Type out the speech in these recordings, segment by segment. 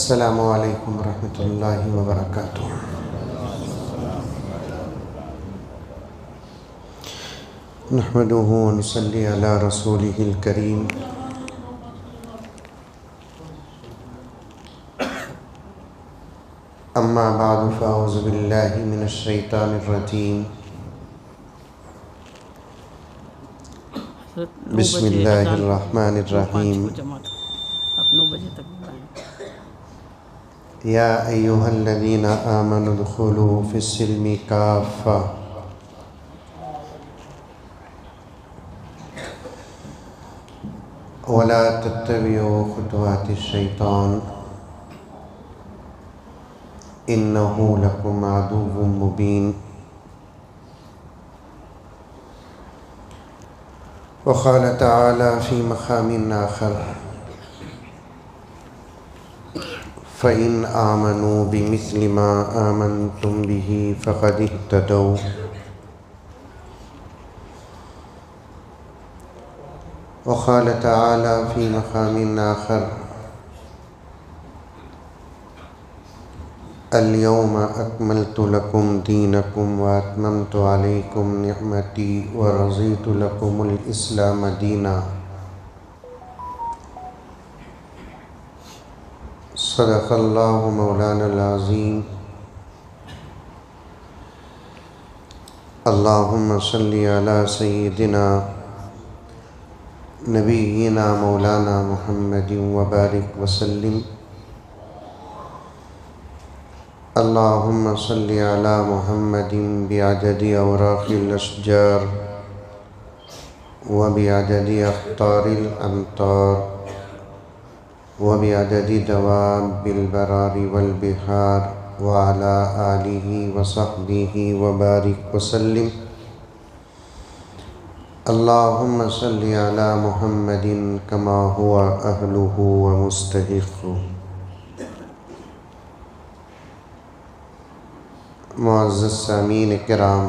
अस्सलामु अलैकुम रहमतुल्लाहि व बरकातुहू। नहमदुहु व नुसल्ली अला रसूलिहिल करीम। अम्मा बादु फ़अऊज़ु बिल्लाहि मिनश शैतानिर रजीम। बिस्मिल्लाहिर रहमानिर रहीम। या अय्युहल्लज़ीना आमनु उदख़ुलू फ़िस्सिल्मि काफ़्फ़ा वला तत्तबिऊ ख़ुतवातिश शैतान इन्नहु लकुम अदुव्वुम मुबीन। वक़ाल तआला फ़ी मक़ामिन आख़र फ़इन आमनू बिमिस्लि मा आमनतुम बिही फ़क़द इह्तदौ। वक़ाल तआला फ़ी मक़ामिन आख़र अल-यौम अकमलतु लकुम दीनकुम व अतममतु अलैकुम निअमती व रज़ीतु लकुमुल इस्लाम दीना। सदक़ल्लाहु मौलानल अज़ीम। अल्लाहुम्मा सल्लि अला सय्यिदिना नबिय्यिना मौलाना मुहम्मदिन व बारिक व सल्लिम। अल्लाहुम्मा सल्लि अला मुहम्मदिन बिअददि औराक़िल अशजार व बिअददि अख़्तारिल अमतार व बिअददि दवाबिल बरारि वल बिहार व अला आलिहि व सहबिहि व बारिक व सल्लिम। अल्लाहुम्मा सल्लि अला मुहम्मदिन कमा हुवा अहलुहु व मुस्तहिक़्क़ुहु। मुअज़्ज़ज़ सामीन किराम,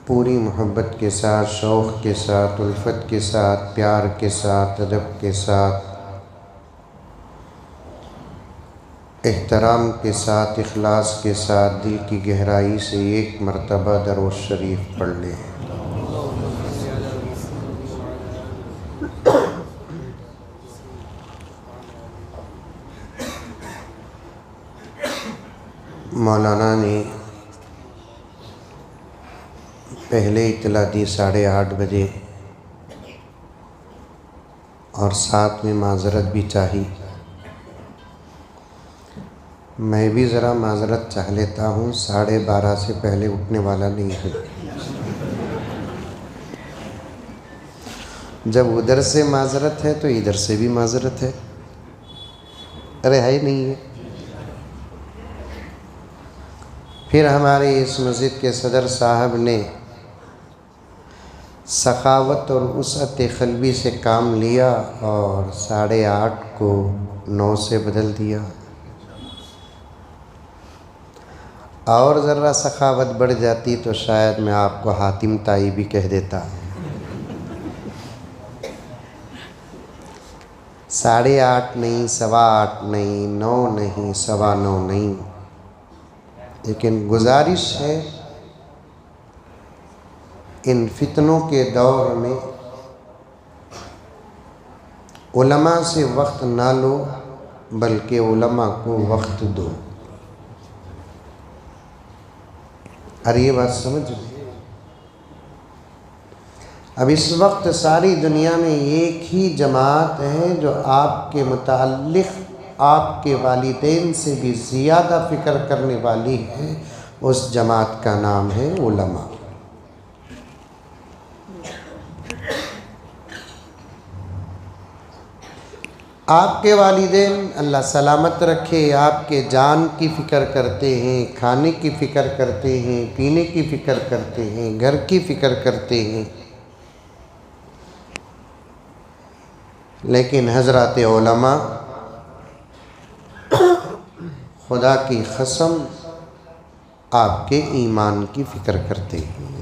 पूरी मोहब्बत के साथ, शौक़ के साथ, उल्फ़त के साथ, प्यार के साथ, अदब के साथ, एहतराम के साथ, इख़लास के साथ, दिल की गहराई से एक मरतबा दरूद शरीफ पढ़ लें। मौलाना ने पहले इत्तला दी 8:30 बजे और साथ में माज़रत भी चाही। मैं भी ज़रा माज़रत चाह लेता हूँ, 12:30 से पहले उठने वाला नहीं हूँ। जब उधर से माज़रत है तो इधर से भी माज़रत है। अरे है ही नहीं है। फिर हमारे इस मस्जिद के सदर साहब ने सखावत और वुसअत क़ल्बी से काम लिया और 8:30 को 9 से बदल दिया। और ज़रा सखावत बढ़ जाती तो शायद मैं आपको हातिम ताई भी कह देता। 8:30 नहीं, 8:15 नहीं, 9 नहीं, 9:15 नहीं, लेकिन गुजारिश है इन फितनों के दौर में उलमा से वक्त ना लो, बल्कि उलमा को वक्त दो। अरे ये बात समझ लो। अब इस वक्त सारी दुनिया में एक ही जमात है जो आपके मुताल्लिक़ आपके वालिदैन से भी ज़्यादा फ़िक्र करने वाली है। उस जमात का नाम है उलमा। आपके वालिदैन अल्लाह सलामत रखे, आपके जान की फ़िक्र करते हैं, खाने की फ़िक्र करते हैं, पीने की फ़िक्र करते हैं, घर की फ़िक्र करते हैं, लेकिन हज़रत उलमा खुदा की कसम आपके ईमान की फ़िक्र करते हैं।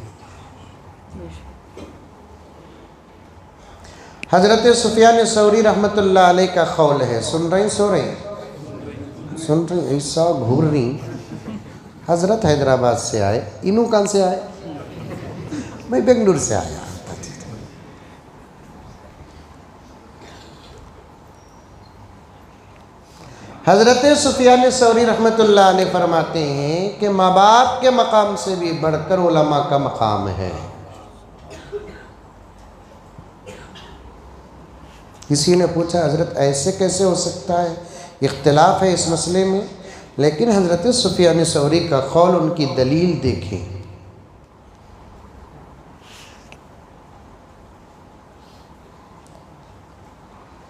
हज़रत सुफियान सौरी रहमतुल्लाह अलैह का कौल है, सुन रही सो रही सुन रही ऐसा घूर रही। हज़रत हैदराबाद से आए, इनू कहाँ से आए? मैं बेंगलुरु से आया। हज़रत सुफियान सौरी रहमतुल्लाह अलैह फरमाते हैं कि माँ बाप के मकाम से भी बढ़कर उलमा का मकाम है। किसी ने पूछा हज़रत ऐसे कैसे हो सकता है, इख्तिलाफ है इस मसले में, लेकिन हज़रत सुफियान सौरी का कौल, उनकी दलील देखें।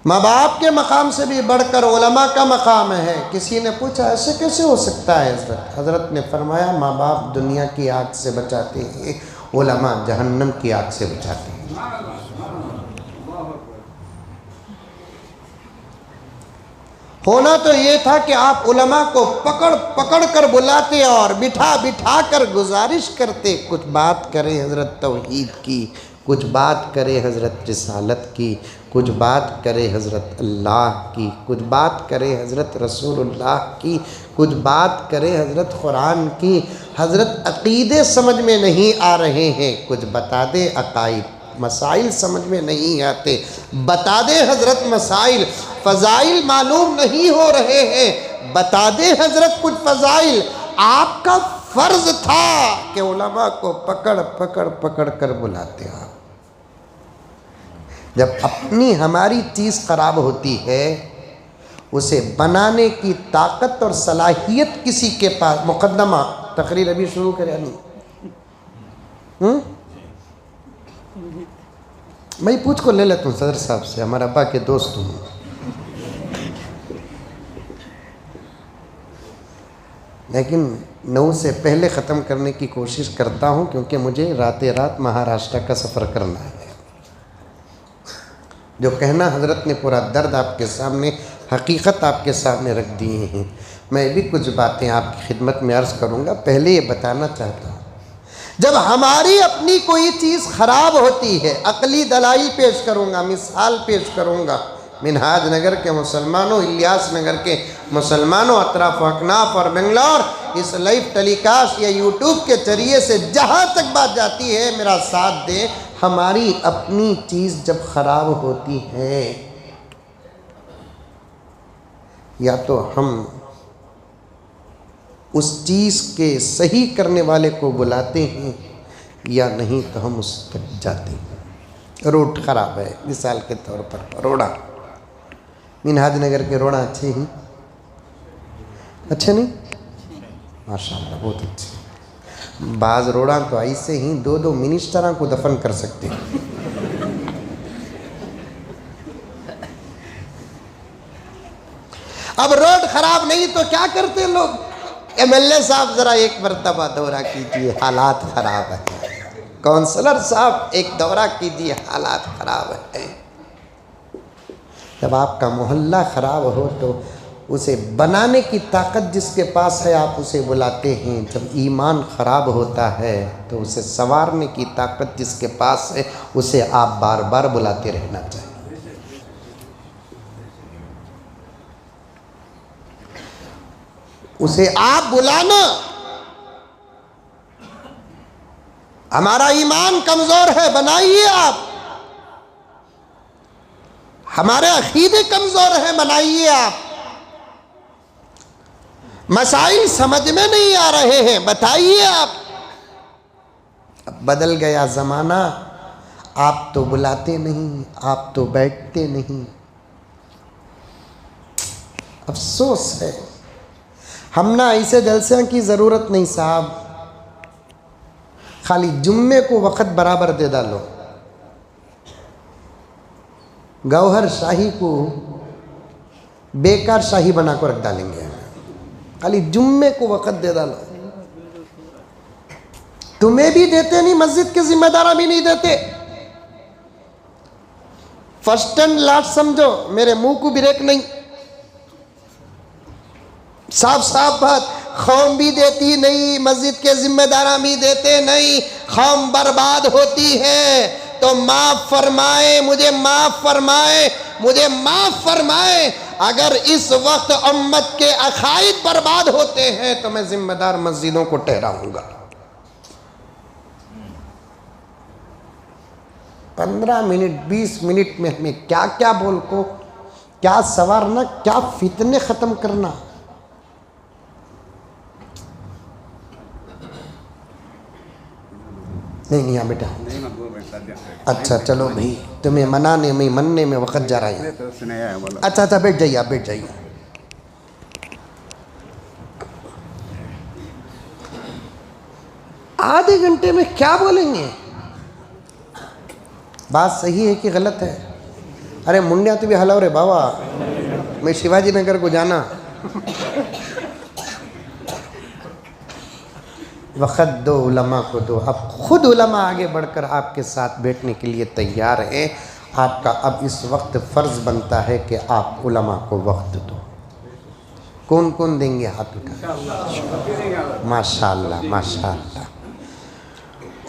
माँ बाप के मकाम से भी बढ़कर उलमा का मकाम है। किसी ने पूछा ऐसे कैसे हो सकता है हज़रत? हज़रत ने फरमाया माँ बाप दुनिया की आग से बचाते हैं, उलमा जहन्नम की आग से बचाते हैं। होना तो ये था कि आप उलमा को पकड़ पकड़ कर बुलाते और बिठा बिठा कर गुजारिश करते, कुछ बात करें हज़रत तौहीद की, कुछ बात करें हज़रत रिसालत की, कुछ बात करें हज़रत अल्लाह की, कुछ बात करें हज़रत रसूलुल्लाह की, कुछ बात करें हज़रत कुरान की। हज़रत अक़ीदे समझ में नहीं आ रहे हैं, कुछ बता दे अक़ाइद। मसाइल समझ में नहीं आते, बता दे हज़रत मसाइल। फ़ज़ाइल मालूम नहीं हो रहे हैं, बता दे हज़रत कुछ फ़ज़ाइल। आपका फ़र्ज़ था कि उलमा को पकड़ पकड़ पकड़ कर बुलाते आप। जब अपनी हमारी चीज़ ख़राब होती है, उसे बनाने की ताकत और सलाहियत किसी के पास, मुक़द्दमा तकरीर अभी शुरू करें नहीं, मैं पूछ को ले लेता हूँ सदर साहब से, हमारे अब्बा के दोस्त हूँ। लेकिन 9 से पहले ख़त्म करने की कोशिश करता हूँ, क्योंकि मुझे रात महाराष्ट्र का सफ़र करना है। जो कहना हज़रत ने पूरा दर्द आपके सामने, हकीकत आपके सामने रख दिए हैं। मैं भी कुछ बातें आपकी खिदमत में अर्ज़ करूँगा। पहले ये बताना चाहता हूँ, जब हमारी अपनी कोई चीज़ ख़राब होती है, अक़ली दलाइल पेश करूँगा, मिसाल पेश करूँगा। मिनहाज नगर के मुसलमानों, इलियास नगर के मुसलमानों, अतराफ अकनाफ और बेंगलोर, इस लाइव टेलीकास्ट या यूट्यूब के ज़रिए से जहाँ तक बात जाती है, मेरा साथ दें। हमारी अपनी चीज़ जब ख़राब होती है, या तो हम उस चीज़ के सही करने वाले को बुलाते हैं, या नहीं तो हम उस तक जाते हैं। रोड ख़राब है, मिसाल के तौर पर रोड़ा, मिनहाज नगर के रोड़ा अच्छे नहीं? माशाअल्लाह बहुत अच्छे। बाज़ रोड़ा तो ऐसे ही 2-2 मिनिस्टरों को दफन कर सकते हैं। अब रोड ख़राब नहीं तो क्या करते लोग? MLA साहब ज़रा एक मरतबा दौरा कीजिए, हालात ख़राब है। काउंसलर साहब एक दौरा कीजिए, हालात ख़राब है। जब आपका मोहल्ला ख़राब हो तो उसे बनाने की ताकत जिसके पास है, आप उसे बुलाते हैं। जब ईमान ख़राब होता है तो उसे संवारने की ताकत जिसके पास है, उसे आप बार बार बुलाते रहना चाहिए। उसे आप बुलाना। हमारा ईमान कमज़ोर है, बनाइए आप। हमारे अक़ीदे कमज़ोर हैं, बनाइए आप। मसाइल समझ में नहीं आ रहे हैं, बताइए आप। अब बदल गया ज़माना, आप तो बुलाते नहीं, आप तो बैठते नहीं। अफसोस है। हम ना ऐसे जलसे की ज़रूरत नहीं साहब, खाली जुम्मे को वक़्त बराबर दे डालो। गौहर शाही को बेकार शाही बना कर रख डालेंगे। खाली जुम्मे को वक़्त दे डालो। तुम्हें भी देते नहीं, मस्जिद के जिम्मेदार भी नहीं देते। फर्स्ट एंड लास्ट समझो, मेरे मुंह को ब्रेक नहीं। साफ साफ बात, कौम भी देती नहीं, मस्जिद के जिम्मेदार भी देते नहीं, कौम बर्बाद होती है। तो माफ फरमाए, मुझे माफ फरमाए, मुझे माफ फरमाए। अगर इस वक्त उम्मत के अकायद बर्बाद होते हैं तो मैं जिम्मेदार मस्जिदों को ठहराऊंगा। 15 मिनट 20 मिनट में हमें क्या क्या बोल को, क्या सवारना, क्या फितने खत्म करना। नहीं यहाँ बेटा, अच्छा चलो भाई, तुम्हें मनाने में मनने में वक्त जा रहा है। अच्छा बैठ जाइए, आप बैठ जाइए। आधे घंटे में क्या बोलेंगे? बात सही है कि गलत है? अरे मुंडिया तो भी हलाओ रे बाबा, मैं शिवाजी नगर को जाना। वक़्त दो उलमा को दो। अब खुद उलमा आगे बढ़कर आपके साथ बैठने के लिए तैयार हैं। आपका अब इस वक्त फ़र्ज़ बनता है कि आप उलमा को वक्त दो। कौन कौन देंगे हाथ उठा? माशाअल्लाह माशाअल्लाह।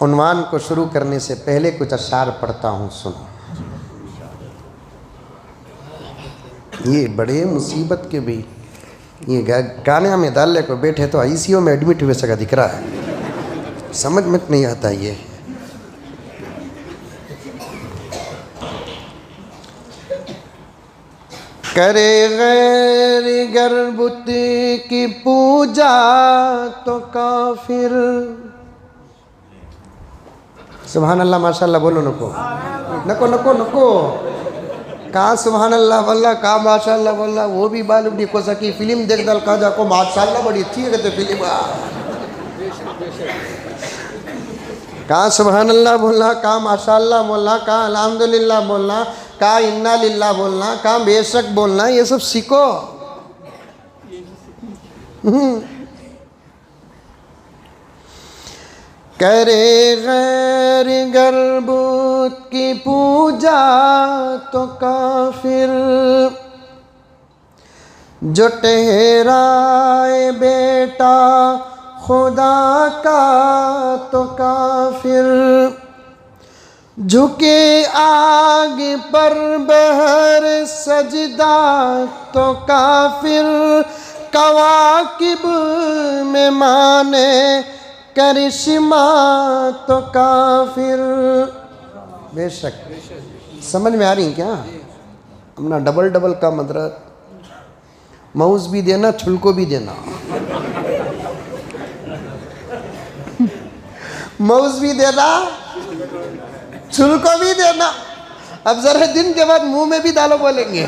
उन्वान को शुरू करने से पहले कुछ अशार पढ़ता हूँ, सुनो। ये बड़े मुसीबत के भी ये गाने में डाल को बैठे तो ICU में एडमिट हुए सका दिख रहा है, समझ में नहीं आता ये। करे गैर गर्भुत की पूजा तो काफिर। सुभान अल्लाह माशाअल्लाह बोलो। नको नको नको नको, कहाँ सुभान अल्लाह बोला, कहाँ माशाअल्लाह बोला। वो भी मालूम नहीं को सकी फिल्म देख दल कहा जाको माशाअल्लाह बड़ी अच्छी है कहते फिल्म। कहाँ सुभान अल्लाह बोलना, कहाँ माशाअल्लाह बोलना, कहाँ अल्हम्दुलिल्लाह बोलना, कहाँ इन्ना लिल्लाह बोलना, कहाँ बेशक बोलना, ये सब सीखो। करे गैर गर्भूत की पूजा तो काफिर, जो ठहराए बेटा खुदा का तो काफिर, झुके आग पर बहर सजदा तो काफिर, कवाकिब में माने करिश्मा तो काफिर। बेशक समझ में आ रही क्या? अपना डबल डबल का मदरत, माउस भी देना, छुलको भी देना। माउस भी देना, छुलको भी देना। अब जरा दिन के बाद मुंह में भी डालो बोलेंगे।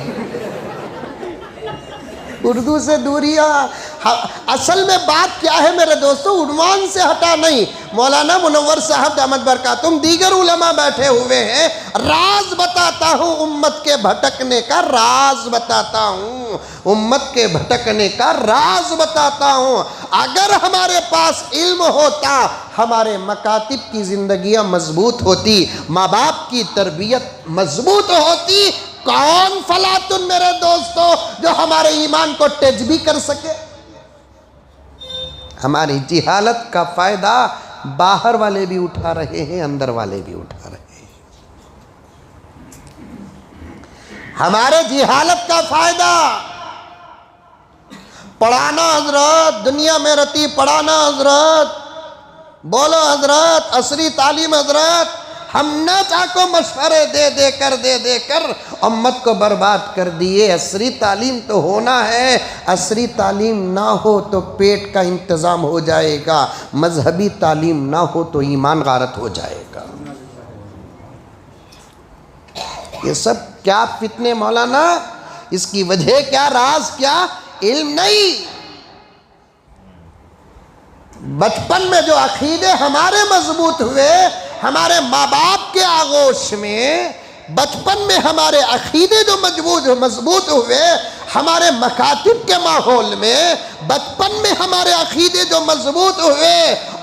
उर्दू से दूरिया। असल में बात क्या है मेरे दोस्तों, उन्वान से हटा नहीं। मौलाना मुनव्वर साहब दामद बरकातुम दीगर उलमा बैठे हुए हैं। राज बताता हूँ उम्मत के भटकने का, राज बताता हूँ उम्मत के भटकने का, राज बताता हूँ। अगर हमारे पास इल्म होता, हमारे मकातिब की जिंदगियाँ मजबूत होती, माँ बाप की तरबियत मजबूत होती। कौन फलातुन मेरे दोस्तों जो हमारे ईमान को टच भी कर सके? हमारी जिहालत का फायदा बाहर वाले भी उठा रहे हैं, अंदर वाले भी उठा रहे हैं। हमारे जिहालत का फायदा पढ़ाना हजरत, दुनिया में रहती पढ़ाना हजरत, बोलो हजरत, असरी तालीम हजरत। हम न चाको मशवरे दे देकर उम्मत को बर्बाद कर दिए। असरी तालीम तो होना है, असरी तालीम ना हो तो पेट का इंतज़ाम हो जाएगा, मजहबी तालीम ना हो तो ईमान गारत हो जाएगा। ये सब क्या फितने मौलाना, इसकी वजह क्या, राज क्या? इल्म नहीं। बचपन में जो अकीदे हमारे मजबूत हुए, हमारे माँ बाप के आगोश में, बचपन में हमारे अकीदे जो मजबूत हुए, हमारे मकातिब के माहौल में, बचपन में हमारे अकीदे जो मजबूत हुए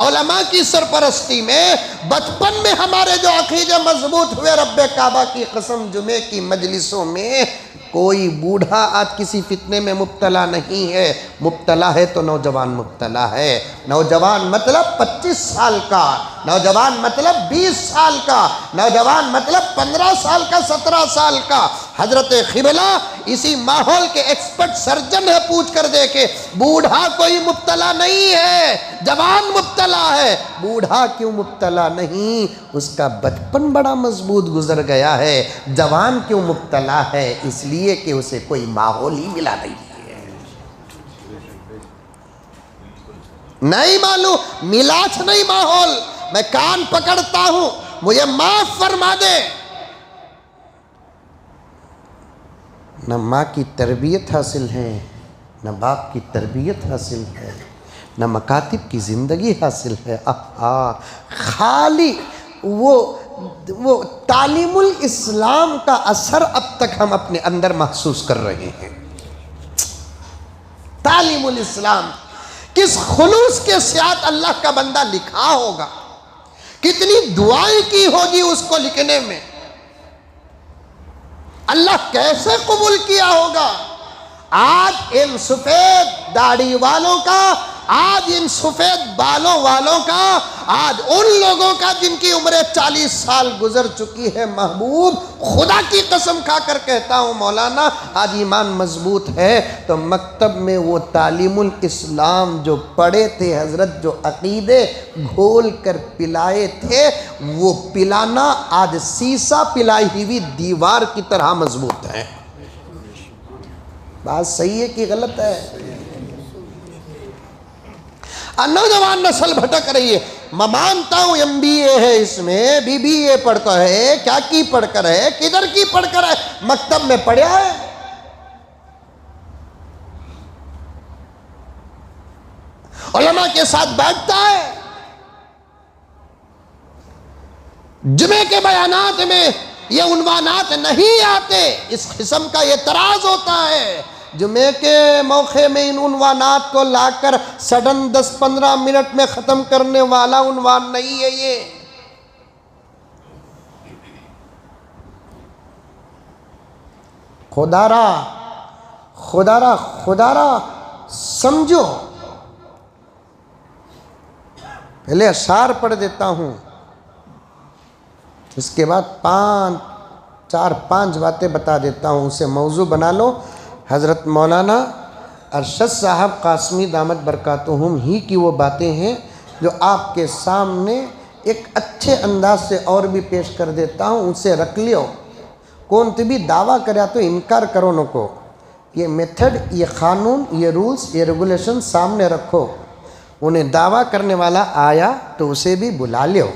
उलमा की सरपरस्ती में, बचपन में हमारे जो अकीदे मजबूत हुए रब्बे काबा की कसम जुमे की मजलिसों में, कोई बूढ़ा आज किसी फितने में मुब्तला नहीं है। मुब्तला है तो नौजवान मुब्तला है। नौजवान मतलब 25 साल का, नौजवान मतलब 20 साल का, नौजवान मतलब 15 साल का, 17 साल का। हजरत क़िबला इसी माहौल के एक्सपर्ट सर्जन है, पूछ कर देखे। बूढ़ा कोई मुब्तला नहीं है, जवान मुब्तला है। बूढ़ा क्यों मुब्तला नहीं? उसका बचपन बड़ा मजबूत गुजर गया है। जवान क्यों मुब्तला है? इसलिए कि उसे कोई माहौल ही मिला नहीं है। नहीं मालूम, मिलाच नहीं माहौल। मैं कान पकड़ता हूं, मुझे माफ फरमा दे। न माँ की तरबियत हासिल है, न बाप की तरबियत हासिल है, न मकातिब की ज़िंदगी हासिल है। खाली वो तालीमुल इस्लाम का असर अब तक हम अपने अंदर महसूस कर रहे हैं। तालीमुल इस्लाम किस खुलूस के साथ अल्लाह का बंदा लिखा होगा, कितनी दुआएं की होगी उसको लिखने में, अल्लाह कैसे कबूल किया होगा। आज इन सफेद दाढ़ी वालों का, आज इन सफेद बालों वालों का, आज उन लोगों का जिनकी उम्र 40 साल गुजर चुकी है। महबूब, खुदा की कसम खाकर कहता हूँ मौलाना, आज ईमान मजबूत है तो मकतब में वो तालीमुल इस्लाम जो पढ़े थे हजरत, जो अकीदे घोल कर पिलाए थे, वो पिलाना आज सीसा पिलाई हुई दीवार की तरह मजबूत है। बात सही है कि गलत है? नौजवान नस्ल भटक रही है। मैं मानता हूं MBA है, इसमें BBA पढ़कर है, क्या की पढ़कर है, किधर की पढ़कर है, मकतब में पढ़ा है। उलमा के साथ बैठता है, जुमे के बयानात में ये उन्वानात नहीं आते, इस किस्म का एतराज होता है। जुमे के मौके में इन उन्वानात को लाकर सडन 10-15 मिनट में ख़त्म करने वाला उन्वान नहीं है ये। खुदारा खुदारा खुदारा समझो। पहले अशार पढ़ देता हूँ, इसके बाद 4-5 बातें बता देता हूँ, उसे मौजू बना लो। हज़रत मौलाना अरशद साहब कासमी दामत बरकातुहुम ही की वो बातें हैं जो आपके सामने एक अच्छे अंदाज से और भी पेश कर देता हूँ, उसे रख लियो। कौन भी दावा करे तो इनकार करो नको। ये मेथड, ये क़ानून, ये रूल्स, ये रेगुलेशन सामने रखो। उन्हें दावा करने वाला आया तो उसे भी बुला लियो।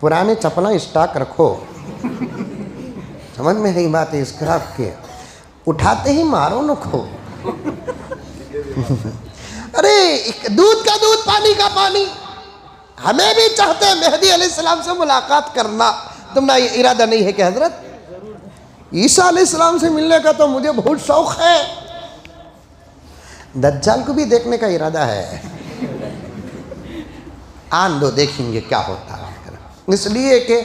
पुराने चपला स्टॉक रखो। समझ में है बात है इसका आपके, उठाते ही मारो नको। अरे दूध का दूध, पानी का पानी। हमें भी चाहते हैं मेहदी अलैहिस्सलाम से मुलाकात करना। तुम्हारा ये इरादा नहीं है कि हजरत ईसा अलैहिस्सलाम से मिलने का? तो मुझे बहुत शौक है। दज्जाल को भी देखने का इरादा है। आन दो, देखेंगे क्या होता है। इसलिए कि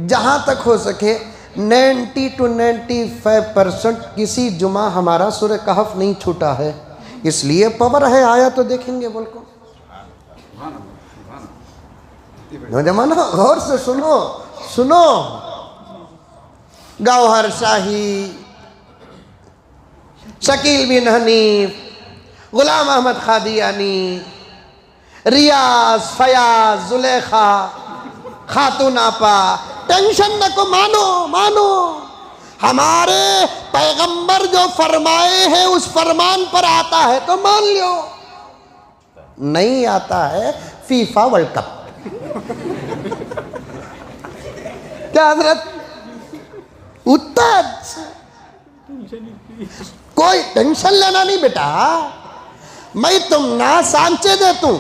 जहाँ तक हो सके 90 to 95% किसी जुमा हमारा सूरह कहफ नहीं छूटा है। इसलिए पवर है, आया तो देखेंगे। बोल को नौजवान गौर से सुनो सुनो। गौहर शाही, शकील बिन हनीफ, गुलाम अहमद खादियानी, रियाज, फयाज, जुलेखा, खातून आपा, टेंशन न को मानो। हमारे पैगंबर जो फरमाए हैं उस फरमान पर आता है तो मान लियो, नहीं आता है फीफा वर्ल्ड कप। क्या हजरत उत्तर? कोई टेंशन लेना नहीं बेटा, मैं तुम ना सांचे दे तू।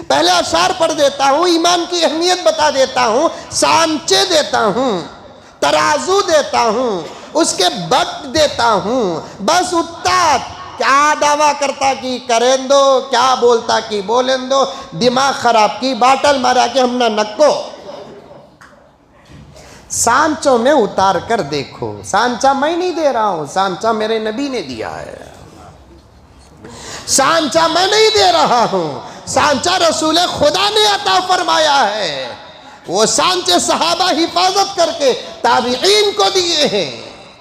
पहले अशार पढ़ देता हूँ, ईमान की अहमियत बता देता हूँ, सांचे देता हूँ, तराजू देता हूँ, उसके बट देता हूँ। बस उस्ताद क्या दावा करता कि करें दो, क्या बोलता कि बोलें दो। दिमाग खराब की बाटल मारा के हम ना नक्को। सांचों में उतार कर देखो। सांचा मैं नहीं दे रहा हूं, सांचा मेरे नबी ने दिया है। सांचा मैं नहीं दे रहा हूं, सांचा रसूल खुदा ने अता फरमाया है। वो सांचे सहाबा हिफाजत करके ताबीईन को दिए हैं,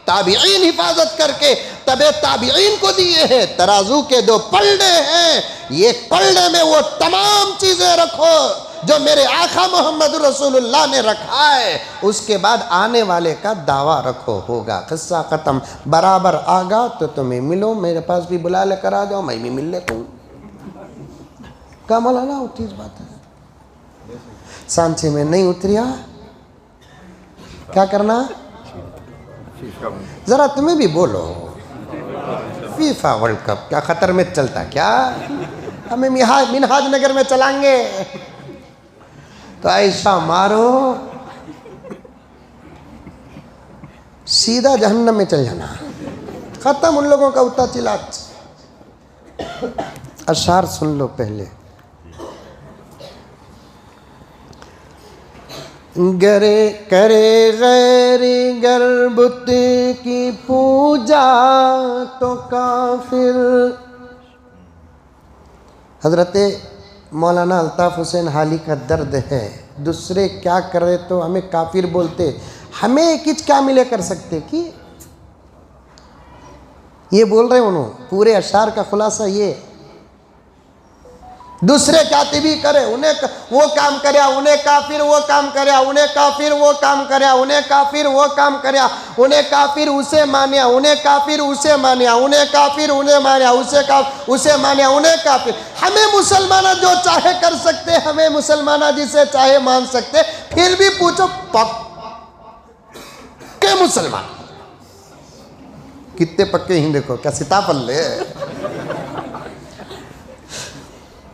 ताबीईन हिफाजत करके तबे ताबीईन को दिए हैं। तराजू के दो पलड़े हैं, ये पलड़े में वो तमाम चीजें रखो जो मेरे आका मोहम्मद रसूलुल्लाह ने रखा है, उसके बाद आने वाले का दावा रखो, होगा। किस्सा खत्म। बराबर आगा तो तुम्हें मिलो, मेरे पास भी बुला लेकर आ जाओ, मैं भी मिल लेता हूँ। क्या मौलाना होती इस बात है। सांचे में नहीं उतरिया, क्या करना? जरा तुम्हें भी बोलो। फीफा वर्ल्ड कप क्या खतर में चलता क्या? हमें मिनहाज नगर में चलाएंगे तो ऐसा मारो सीधा जहन्नम में चल जाना। खत्म उन लोगों का उतना चिल्लाच। अशार सुन लो पहले। गरे करे गैरी गर्बुत की पूजा तो काफिर। हजरते मौलाना अल्ताफ़ हुसैन हाली का दर्द है, दूसरे क्या करे तो हमें काफिर बोलते, हमें किच क्या मिले कर सकते कि ये बोल रहे उन्होंने। पूरे अशार का खुलासा ये, दूसरे क्या भी करे, उन्हें वो काम करे, उन्हें काफिर वो काम करे, उन्हें काफिर वो काम करे, उन्हें काफिर वो काम करे, उन्हें काफिर उसे मानिया, उन्हें काफिर उसे मानिया, उन्हें काफिर उन्हें मानिया, उसे मानिया, उन्हें काफिर। हमें मुसलमाना जो चाहे कर सकते, हमें मुसलमाना जिसे चाहे मान सकते, फिर भी पूछो पक्के मुसलमान कितने पक्के ही देखो, क्या सीताफल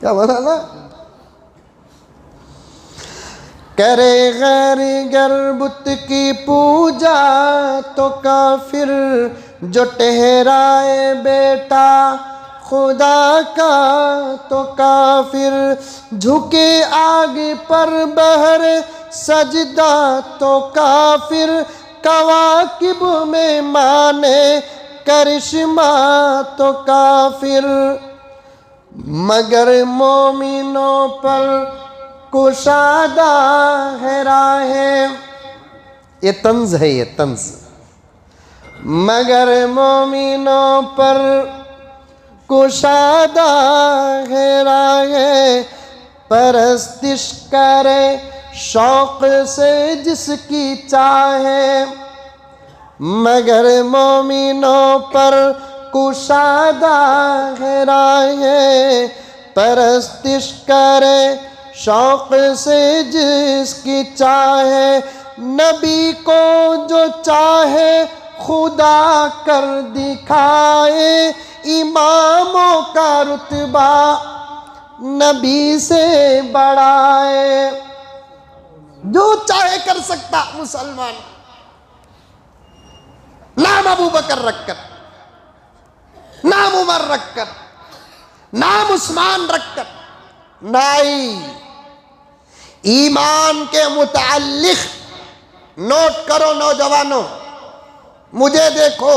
क्या बोला ना। करे गैर गर्बुत की पूजा तो काफिर, जो ठहराए बेटा खुदा का तो काफिर, झुके आग पर बहर सजदा तो काफिर, कवाकिब में माने करिश्मा तो काफिर, मगर मोमिनों पर कुशादा है राहें। ये तंज है, ये तंज। मगर मोमिनों पर कुशादा है राहें, परस्तिश करे शौक से जिसकी चाहे। मगर मोमिनों पर कुशादा है राहें, परस्तिश करे शौक से जिसकी चाहे। नबी को जो चाहे खुदा कर दिखाए, इमामों का रुतबा नबी से बढ़ाए। जो चाहे कर सकता मुसलमान, नाम अबू बकर रखकर, नाम उमर रखकर, नाम उस्मान रखकर नहीं, ईमान के मुताल्लिक नोट करो नौजवानों, मुझे देखो,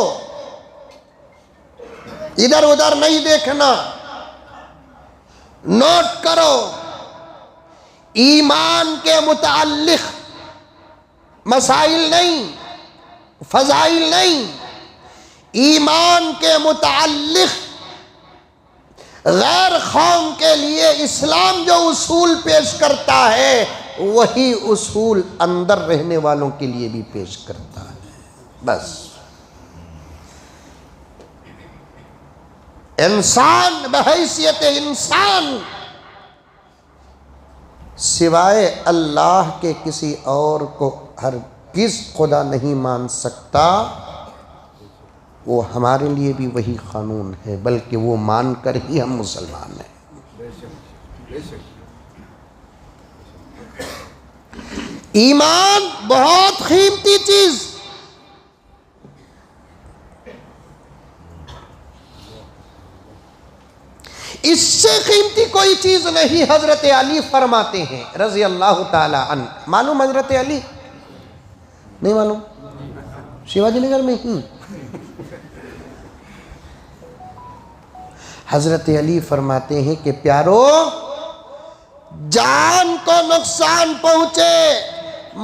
इधर उधर नहीं देखना, नोट करो। ईमान के मुताल्लिक मसाइल नहीं, फजाइल नहीं, ईमान के मुताल्लिक गैर कौम के लिए इस्लाम जो उसूल पेश करता है, वही उसूल अंदर रहने वालों के लिए भी पेश करता है। बस इंसान बहैसियत इंसान सिवाय अल्लाह के किसी और को हरगिज़ खुदा नहीं मान सकता। वो हमारे लिए भी वही कानून है, बल्कि वो मानकर ही हम मुसलमान हैं। ईमान बहुत कीमती चीज, इससे कीमती कोई चीज नहीं। हजरत अली फरमाते हैं रजी अल्लाह ताला अन्हु, मालूम हजरत अली नहीं मालूम? शिवाजी नगर में ही हजरत अली फरमाते हैं कि प्यारो, जान को नुकसान पहुंचे,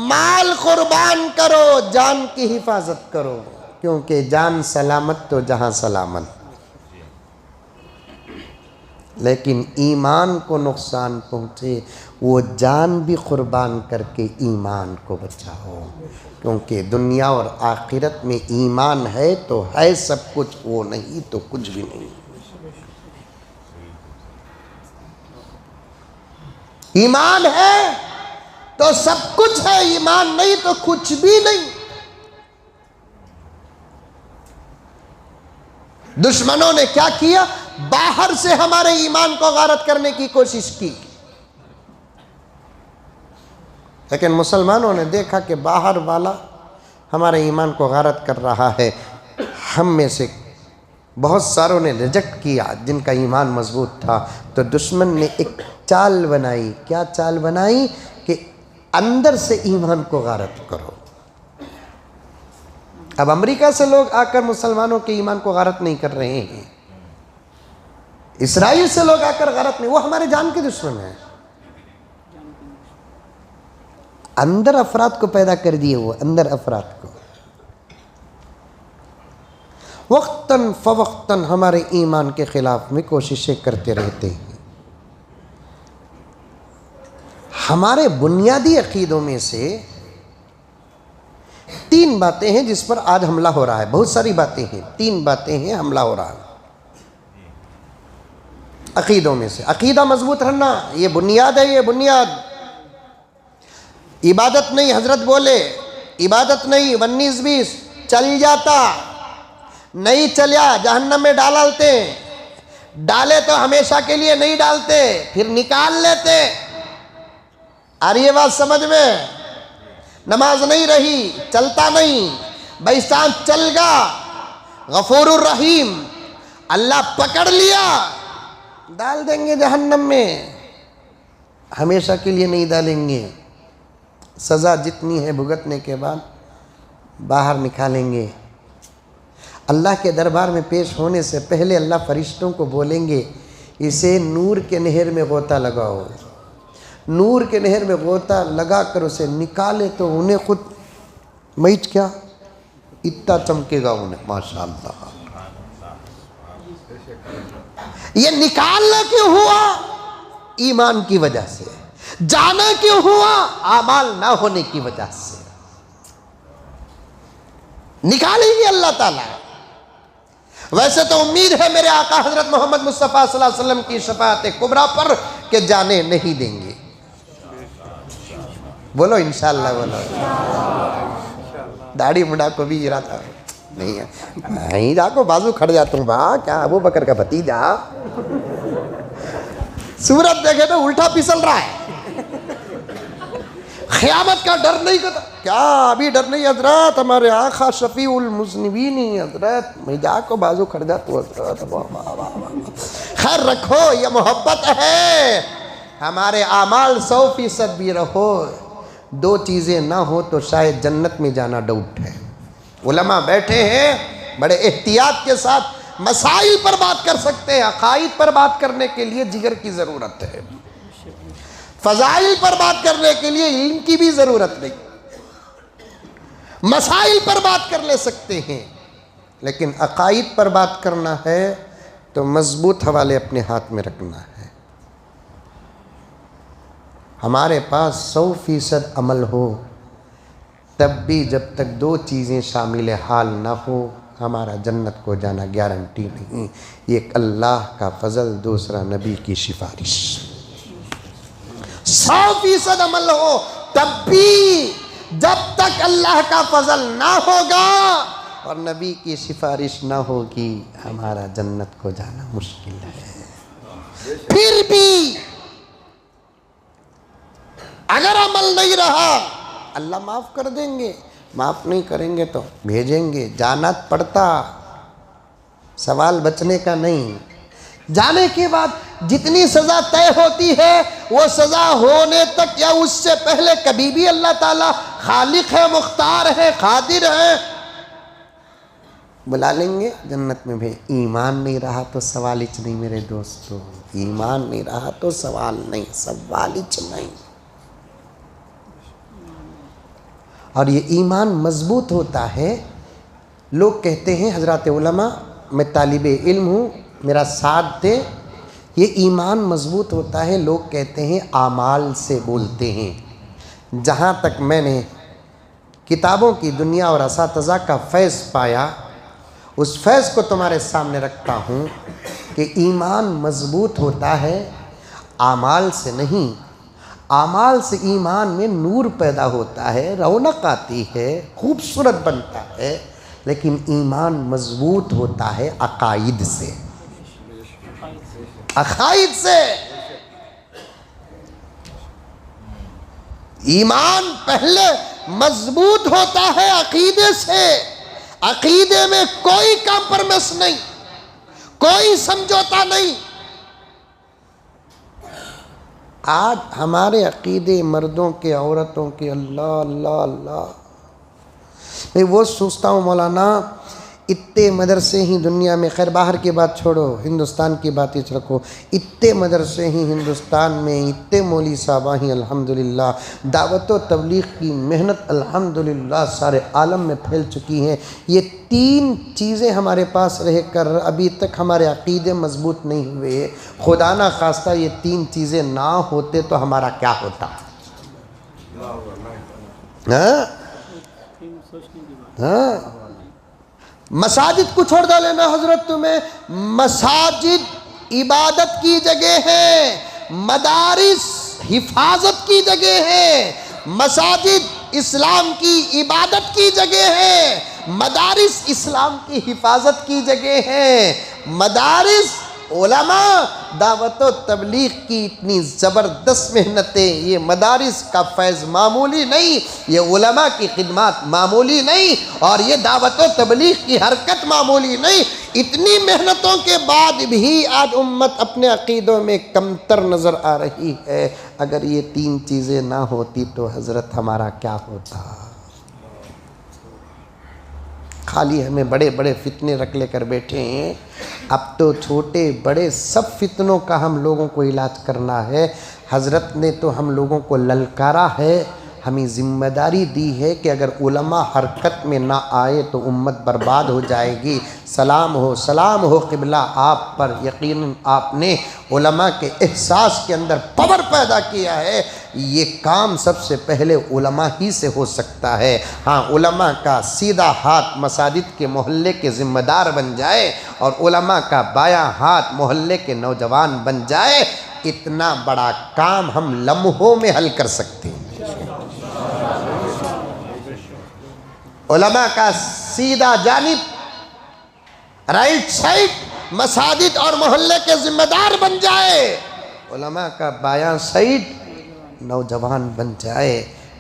माल कुर्बान करो, जान की हिफाजत करो, क्योंकि जान सलामत तो जहां सलामत, लेकिन ईमान को नुकसान पहुंचे वो जान भी कुर्बान करके ईमान को बचाओ, क्योंकि दुनिया और आखिरत में ईमान है तो है सब कुछ, वो नहीं तो कुछ भी नहीं। ईमान है तो सब कुछ है, ईमान नहीं तो कुछ भी नहीं। दुश्मनों ने क्या किया? बाहर से हमारे ईमान को गारत करने की कोशिश की, लेकिन मुसलमानों ने देखा कि बाहर वाला हमारे ईमान को गारत कर रहा है। हम में से बहुत सारों ने रिजेक्ट किया जिनका ईमान मजबूत था, तो दुश्मन ने एक चाल बनाई। क्या चाल बनाई? कि अंदर से ईमान को गारत करो। अब अमेरिका से लोग आकर मुसलमानों के ईमान को गारत नहीं कर रहे हैं, इसराइल से लोग आकर गारत नहीं, वो हमारे जान के दुश्मन है। अंदर अफराद को पैदा कर दिए, वो अंदर अफराद को वक्तन फवक्तन हमारे ईमान के खिलाफ में कोशिशें करते रहते हैं। हमारे बुनियादी अकीदों में से 3 बातें हैं जिस पर आज हमला हो रहा है। बहुत सारी बातें हैं, 3 बातें हैं हमला हो रहा है अकीदों में से। अकीदा मजबूत रहना ये बुनियाद है, ये बुनियाद। इबादत नहीं, हजरत बोले इबादत नहीं 19-20 चल जाता, नहीं चलिया जहन्नम में डालते, डाले तो हमेशा के लिए नहीं डालते, फिर निकाल लेते। और ये बात समझ में, नमाज नहीं रही, चलता नहीं, बैसाख चल गया, गफूरुर रहीम, अल्लाह पकड़ लिया, डाल देंगे जहन्नम में, हमेशा के लिए नहीं डालेंगे। सज़ा जितनी है भुगतने के बाद बाहर निकालेंगे। अल्लाह के दरबार में पेश होने से पहले अल्लाह फरिश्तों को बोलेंगे, इसे नूर के नहर में गोता लगाओ। नूर के नहर में गोता लगा कर उसे निकाले तो उन्हें खुद मैच क्या इतना चमकेगा उन्हें, माशाअल्लाह। ये निकालना क्यों हुआ? ईमान की वजह से। जाना क्यों हुआ? आमाल ना होने की वजह से। निकालेंगे अल्लाह ताला। वैसे तो उम्मीद है मेरे आका हजरत मोहम्मद मुस्तफ़ा सल्लल्लाहु अलैहि वसल्लम की शफाअत कुबरा पर के जाने नहीं देंगे। बोलो इंशाअल्लाह, बोलो। दाढ़ी मुंडा को भी इरादा नहीं है, नहीं जाको बाजू खड़ जाता हूँ, वाह क्या अबू बकर का भतीजा, सूरत देखे तो उल्टा फिसल रहा है। क़यामत का डर नहीं करता क्या? अभी डर नहीं हजरत, हमारे आका शफीउल मुज़निबीन हजरत, मैं जाको बाजू खड़ जाता हूँ हजरत। खैर रखो, ये मोहब्बत है। हमारे आमाल 100% भी रहो, 2 चीज़ें ना हो तो शायद जन्नत में जाना डाउट है। उलमा बैठे हैं, बड़े एहतियात के साथ मसाइल पर बात कर सकते हैं। अकाइद पर बात करने के लिए जिगर की ज़रूरत है, फ़ज़ाइल पर बात करने के लिए इल्म की भी ज़रूरत नहीं। मसाइल पर बात कर ले सकते हैं, लेकिन अकाइद पर बात करना है तो मजबूत हवाले अपने हाथ में रखना है। हमारे पास 100% अमल हो, तब भी जब तक 2 चीज़ें शामिल हाल ना हो, हमारा जन्नत को जाना गारंटी नहीं। एक अल्लाह का फजल, दूसरा नबी की सिफारिश। 100% अमल हो, तब भी जब तक अल्लाह का फजल ना होगा और नबी की सिफारिश ना होगी, हमारा जन्नत को जाना मुश्किल है। फिर भी अगर अमल नहीं रहा, अल्लाह माफ़ कर देंगे, माफ़ नहीं करेंगे तो भेजेंगे। जाना पड़ता, सवाल बचने का नहीं। जाने के बाद जितनी सज़ा तय होती है, वो सज़ा होने तक या उससे पहले कभी भी अल्लाह ताला खालिक है, मुख्तार है, कादिर है, बुला लेंगे जन्नत में भी। ईमान नहीं रहा तो सवाल ही नहीं मेरे दोस्तों, ईमान नहीं रहा तो सवाल नहीं, सवाल ही नहीं। और ये ईमान मजबूत होता है। लोग कहते हैं हजरत उलमा, मैं तालिबे इल्म हूँ, मेरा साथ दे। ये ईमान मजबूत होता है, लोग कहते हैं आमाल से बोलते हैं। जहाँ तक मैंने किताबों की दुनिया और असातिज़ा का फैज़ पाया, उस फैज़ को तुम्हारे सामने रखता हूँ कि ईमान मजबूत होता है आमाल से नहीं। आमाल से ईमान में नूर पैदा होता है, रौनक आती है, खूबसूरत बनता है, लेकिन ईमान मजबूत होता है अकाइद से, अकाइद से। ईमान पहले मजबूत होता है अकीदे से। अकीदे में कोई कॉम्प्रोमाइज नहीं, कोई समझौता नहीं। आज हमारे अकीदे मर्दों के, औरतों के, अल्लाह अल्लाह अल्लाह, मैं वो सोचता हूँ मौलाना, इतने मदरसे ही दुनिया में, खैर बाहर की बात छोड़ो, हिंदुस्तान की बात ही रखो, इतने मदरसे ही हिंदुस्तान में, इतने मौली साहबा ही अल्हम्दुलिल्लाह, दावत व तबलीग की मेहनत अल्हम्दुलिल्लाह सारे आलम में फैल चुकी हैं। ये तीन चीज़ें हमारे पास रहकर अभी तक हमारे अकीदे मजबूत नहीं हुए। खुदा ना खास्ता ये तीन चीज़ें ना होते तो हमारा क्या होता? हाँ, मसाजिद को छोड़ डालेना हजरत, तुम्हें मसाजिद इबादत की जगह है, मदारिस हिफाजत की जगह है, मसाजिद इस्लाम की इबादत की जगह है, मदारिस इस्लाम की हिफाजत की जगह है। मदारिस उलमा दावत व तबलीग की इतनी ज़बरदस्त मेहनतें, ये मदारिस का फैज़ मामूली नहीं, ये उलमा की खिदमत मामूली नहीं, और ये दावत व तबलीग की हरकत मामूली नहीं। इतनी मेहनतों के बाद भी आज उम्मत अपने अकीदों में कमतर नज़र आ रही है। अगर ये तीन चीज़ें ना होती तो हज़रत हमारा क्या होता? खाली हमें बड़े बड़े फितने रख लेकर बैठे हैं। अब तो छोटे बड़े सब फितनों का हम लोगों को इलाज करना है। हज़रत ने तो हम लोगों को ललकारा है, हमें ज़िम्मेदारी दी है कि अगर उलमा हरकत में ना आए तो उम्मत बर्बाद हो जाएगी। सलाम हो क़िबला आप पर। यकीनन आपने उलमा के एहसास के अंदर पावर पैदा किया है। ये काम सबसे पहले उलमा ही से हो सकता है। हाँ, उलमा का सीधा हाथ मसाजिद के मोहल्ले के ज़िम्मेदार बन जाए और उलमा का बायां हाथ मोहल्ले के नौजवान बन जाए, इतना बड़ा काम हम लम्हों में हल कर सकते हैं। उलमा का सीधा जानिब राइट साइड मसाजिद और मोहल्ले के ज़िम्मेदार बन जाए, उलमा का बायां साइड नौजवान बन जाए,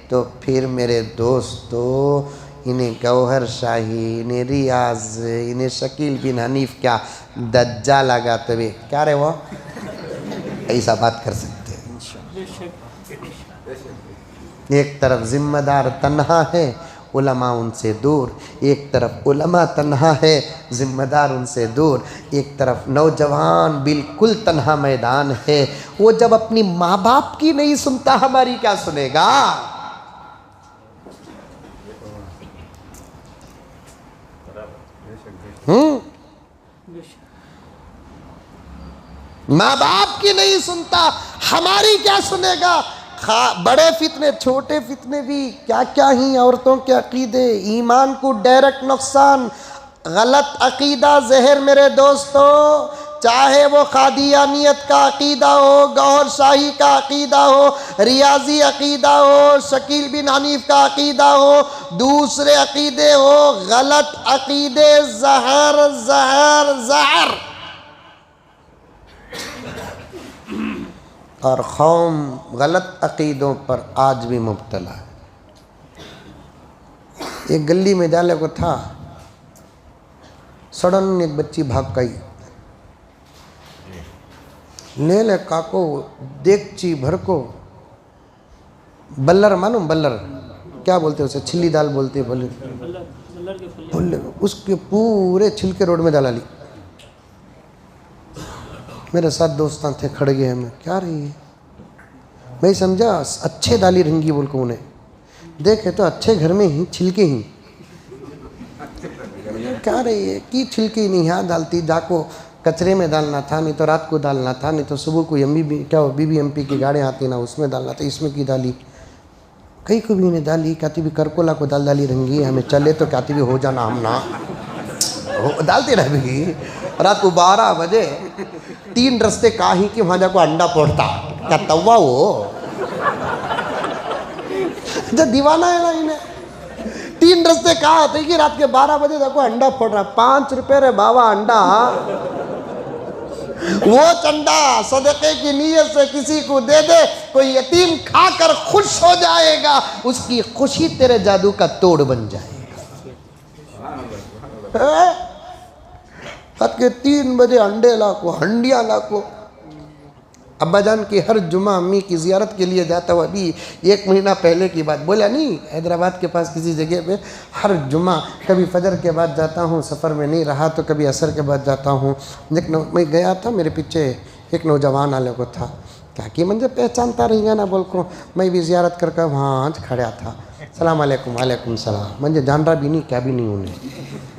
तो फिर मेरे दोस्तों इन्हें गौहर शाही, इन्हें रियाज, इन्हें शकील बिन हनीफ क्या दज्जा लगा तभी क्या रे वो ऐसा बात कर सकते हैं। एक तरफ जिम्मेदार तन्हा है, उलमा उनसे दूर, एक तरफ उलमा तन्हा है, ज़िम्मेदार उनसे दूर, एक तरफ नौजवान बिल्कुल तन्हा मैदान है। वो जब अपनी माँ बाप की नहीं सुनता, हमारी क्या सुनेगा? माँ बाप की नहीं सुनता, हमारी क्या सुनेगा? बड़े फितने छोटे फितने भी क्या क्या ही औरतों के अकीदे, ईमान को डायरेक्ट नुकसान, गलत अकीदा जहर मेरे दोस्तों, चाहे वो कादियानियत का अकीदा हो, गौहर शाही का अकीदा हो, रियाजी अकीदा हो, शकील बिन हनीफ का अकीदा हो, दूसरे अकीदे हो, गलत अकीदे जहर जहर जहर। और कौम गलत अकीदों पर आज भी मुब्तला है। एक गली में जाले को था, सडन एक बच्ची भाग गई, ले ले काको देखची भर को, बल्लर मालूम बल्लर, क्या बोलते हैं उसे, छिल्ली दाल बोलते हैं, बोले बोले उसके पूरे छिलके रोड में डाला ली। मेरे साथ दोस्त थे, खड़े गए में, क्या रही है, मैं समझा अच्छे दाली रंगी बोल को उन्हें देखे तो अच्छे घर में ही छिलके ही क्या रही है कि छिलके ही नहीं यहाँ डालती, जाको कचरे में डालना था, नहीं तो रात को डालना था, नहीं तो सुबह को BBMP की गाड़ियाँ आती ना उसमें डालना था, इसमें की डाली, कई को भी नहीं डाली, कहती भी करकोला को दाल डाली रंगी, हमें चले तो कहती भी हो जाना हम ना डालते रह भी। रात को 12 बजे 3 रस्ते काही कि वहाँ जाको अंडा फोड़ता, क्या तवा वो जो दीवाना है ना इन्हें, 3 रस्ते कहा आते कि रात के 12 बजे देखो अंडा फोड़ रहा, 5 रुपए रे बाबा अंडा, वो चंदा सदके की नीयत से किसी को दे दे, कोई यतीम खाकर खुश हो जाएगा, उसकी खुशी तेरे जादू का तोड़ बन जाएगा। रात के 3 बजे अंडे लाखो, हंडियां लाखो। अब्बा जान की हर जुमा अम्मी की ज़ियारत के लिए जाता हुआ, अभी 1 महीना पहले की बात, बोला नहीं हैदराबाद के पास किसी जगह पे हर जुमा कभी फजर के बाद जाता हूँ, सफ़र में नहीं रहा तो कभी असर के बाद जाता हूँ। मैं गया था, मेरे पीछे एक नौजवान आने को था, क्या कि मुझे पहचानता रहेगा ना बोल को, मैं भी ज़ियारत करके वहाँ खड़ा था, सलाम अलैकुम, वालेकुम सलाम, मुझे जान रहा भी नहीं, क्या भी नहीं उन्हें,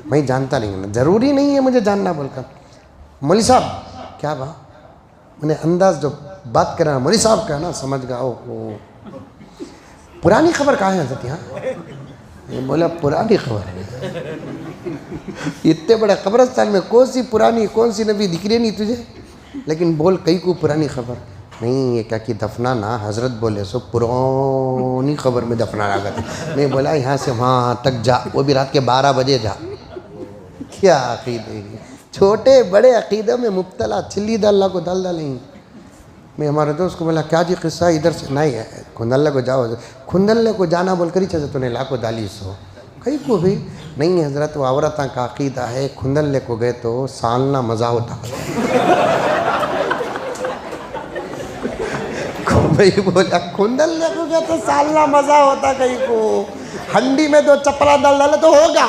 मैं जानता नहीं हूँ, ज़रूरी नहीं है मुझे जानना बोलकर। मौलवी साहब क्या बा, मैंने अंदाज जो बात कर रहा मौलवी साहब का ना, समझ गया ओ पुरानी खबर कहाँ है हज़रत यहाँ, बोला पुरानी खबर है, इतने बड़े कब्रिस्तान में कौन सी पुरानी, कौन सी नबी दिख रही नहीं तुझे, लेकिन बोल कई को पुरानी खबर नहीं, ये क्या कि दफनाना, हजरत बोले सो पुरानी खबर में दफनाना करते। मैं बोला यहाँ से वहाँ तक जा, वो भी रात के 12 बजे जा, क्या अकीदे, छोटे बड़े अकीदे में मुब्तला, छिल्ली दाल को दाल डालेंगे। मैं हमारे दोस्त को बोला क्या जी किस्सा, इधर से नहीं है, खुंदल्ले को जाओ, खुंदल्ले को जाना बोल कर ही चले, तूने लाखों दाली सो, कहीं को भी नहीं है हजरत, वो औरता का अकीदा है, खुंदल्ले को गए तो सालना मज़ा होता भाई बोला खुंदल्ले को गए तो सालना मज़ा होता, कहीं को हंडी में 2 चपला दाल डाले तो होगा।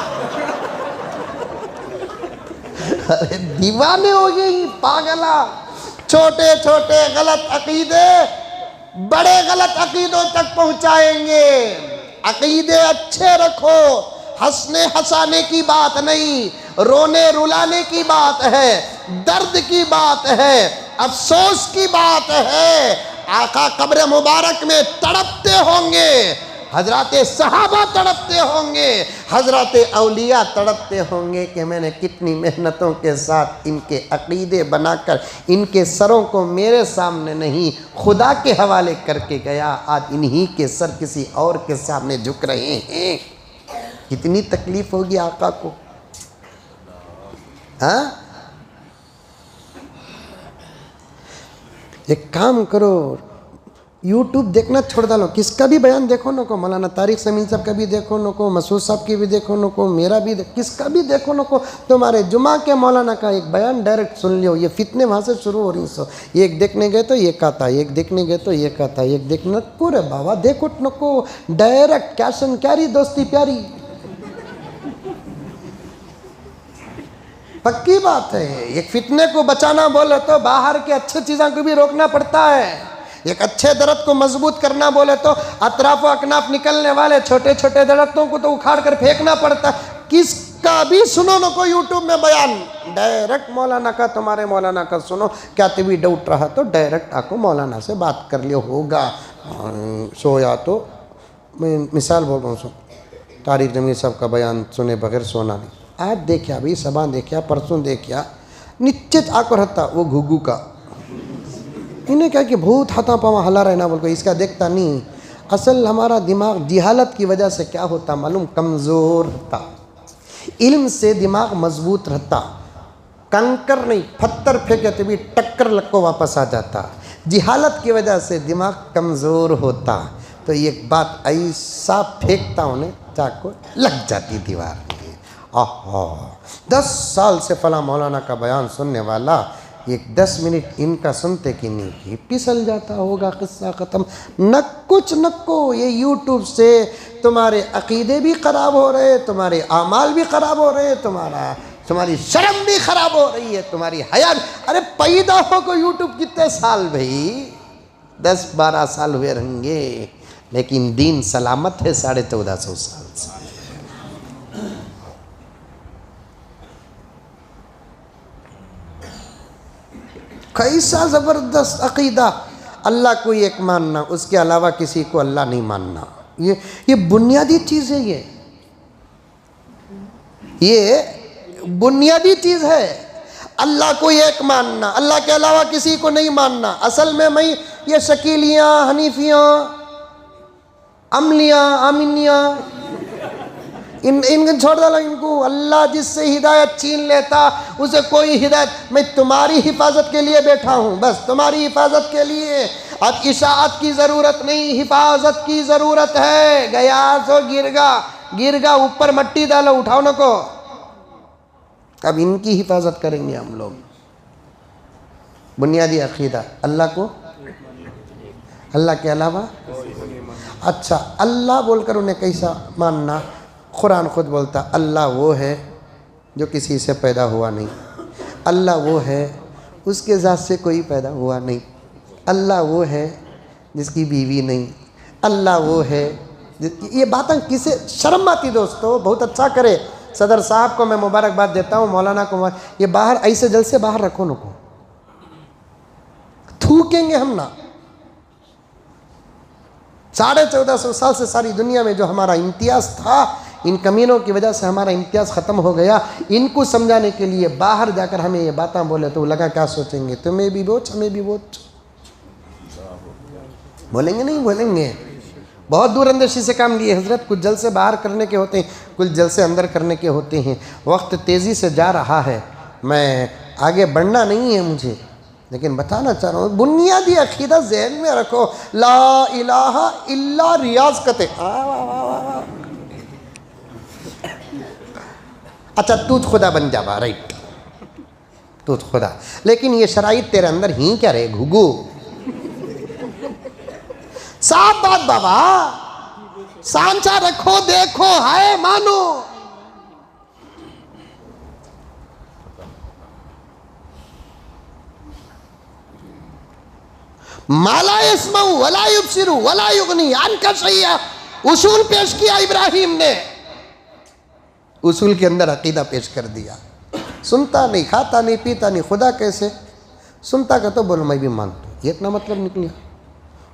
अरे दीवाने हो गए पागला, छोटे छोटे गलत अकीदे बड़े गलत अकीदों तक पहुंचाएंगे। अकीदे अच्छे रखो, हंसने हंसाने की बात नहीं, रोने रुलाने की बात है, दर्द की बात है, अफसोस की बात है। आका कब्र मुबारक में तड़पते होंगे, हजरते सहाबा तड़पते होंगे, हजरते औलिया तड़पते होंगे कि मैंने कितनी मेहनतों के साथ इनके अकीदे बनाकर इनके सरों को मेरे सामने नहीं खुदा के हवाले करके गया, आज इन्हीं के सर किसी और के सामने झुक रहे हैं। कितनी तकलीफ होगी आका को, हाँ? एक काम करो, YouTube देखना छोड़ डालो, किसका भी बयान देखो न को, मौलाना तारिक समीन साहब का भी देखो न को, मसूद साहब की भी देखो न को, मेरा भी किसका भी देखो न को, तुम्हारे जुमा के मौलाना का एक बयान डायरेक्ट सुन लियो। ये फितने वहाँ से शुरू हो रही सो, एक देखने गए तो ये कहता, एक देखने गए तो ये कहता, एक देखने को रे बाबा देखो न को, डायरेक्ट कैशन क्यारी दोस्ती प्यारी, पक्की बात है। एक फितने को बचाना बोले तो बाहर के अच्छे चीज़ों को भी रोकना पड़ता है, एक अच्छे दरख्त को मजबूत करना बोले तो अतराफ अकनाफ निकलने वाले छोटे छोटे दरख्तों को तो उखाड़ कर फेंकना पड़ता है। किसका भी सुनो न को यूट्यूब में बयान, डायरेक्ट मौलाना का, तुम्हारे मौलाना का सुनो, क्या तभी डाउट रहा तो डायरेक्ट आको मौलाना से बात कर लियो होगा। सोया तो मैं मिसाल बोल रहा हूँ, सो तारिक जमीर साहब का बयान सुने बगैर सोना नहीं। आज देखा भाई, सबा देखा, परसों देखा, निश्चित आकर हता वो घुघू का, इन्हें क्या कि बहुत हाथा पावा हला रहना बोल को, इसका देखता नहीं। असल हमारा दिमाग जिहालत की वजह से क्या होता मालूम, कमज़ोर रहता। इल्म से दिमाग मजबूत रहता, कंकर नहीं पत्थर फेंके तो भी टक्कर लग को वापस आ जाता। जिहालत की वजह से दिमाग कमज़ोर होता, तो एक बात ऐसा फेंकता उन्हें चाको लग जाती दीवार में। आहा 10 साल से फला मौलाना का बयान सुनने वाला ये 10 मिनट इनका सुनते कि नहीं कि पिसल जाता होगा, किस्सा ख़त्म। न कुछ न को ये यूट्यूब से तुम्हारे अकीदे भी ख़राब हो रहे, तुम्हारे आमाल भी ख़राब हो रहे, तुम्हारी शर्म भी ख़राब हो रही है, तुम्हारी हया। अरे पैदा हो को यूट्यूब कितने साल भाई, 10-12 साल हुए रहेंगे, लेकिन दीन सलामत है 1450 साल से। कैसा ज़बरदस्त अक़ीदा, अल्लाह को एक मानना, उसके अलावा किसी को अल्लाह नहीं मानना। ये बुनियादी चीज़ है, ये बुनियादी चीज़ है। अल्लाह को एक मानना, अल्लाह के अलावा किसी को नहीं मानना। असल में मैं ये शकीलियाँ, हनीफियाँ, अमलियाँ, आमिनियाँ, इनको छोड़ डालो। इनको अल्लाह जिससे हिदायत छीन लेता उसे कोई हिदायत। मैं तुम्हारी हिफाजत के लिए बैठा हूँ, बस तुम्हारी हिफाजत के लिए। अब इशाअत की ज़रूरत नहीं, हिफाजत की ज़रूरत है। गया सो गिरगा, ऊपर मट्टी डालो, उठाओ न को। अब इनकी हिफाजत करेंगे हम लोग। बुनियादी अक़ीदा, अल्लाह को, अल्लाह के अलावा। अच्छा, अल्लाह बोलकर उन्हें कैसा मानना? कुरान खुद बोलता अल्लाह वो है जो किसी से पैदा हुआ नहीं, अल्लाह वो है उसके ज़ात से कोई पैदा हुआ नहीं, अल्लाह वो है जिसकी बीवी नहीं, अल्लाह वो है। ये बातें किसे शर्म आती दोस्तों? बहुत अच्छा करे सदर साहब को मैं मुबारकबाद देता हूँ, मौलाना को। ये बाहर ऐसे जल से बाहर रखो नको, थूकेंगे हम ना। 1450 साल से सारी दुनिया में जो हमारा इम्तियाज़ था, इन कमीनों की वजह से हमारा इम्तियाज़ ख़त्म हो गया। इनको समझाने के लिए बाहर जाकर हमें ये बातें बोले तो लगा क्या सोचेंगे? तुम्हें भी बोझ, हमें भी बोझ। बोलेंगे नहीं बोलेंगे? बहुत दूर अंदेशी से काम लिए हज़रत। कुछ जल से बाहर करने के होते हैं, कुछ जल से अंदर करने के होते हैं। वक्त तेज़ी से जा रहा है, मैं आगे बढ़ना नहीं है मुझे, लेकिन बताना चाह रहा हूँ बुनियादी अक़ीदा ज़हन में रखो। ला इलाहा इल्ला रियाज़ कते। अच्छा, तू खुदा बन जावा, राइट, तू खुदा, लेकिन ये शराइत तेरे अंदर ही क्या रहे घुगू? साफ बात बाबा, सांचा रखो, देखो, हाय मानो। माला यस्मऊ वला युबसिरू वला युगनी अन्का शैया। उसूल पेश किया इब्राहिम ने, उसूल के अंदर अकीदा पेश कर दिया। सुनता नहीं, खाता नहीं, पीता नहीं, खुदा कैसे? सुनता का तो बोलो मैं भी मानता हूँ, ये इतना मतलब निकलिया।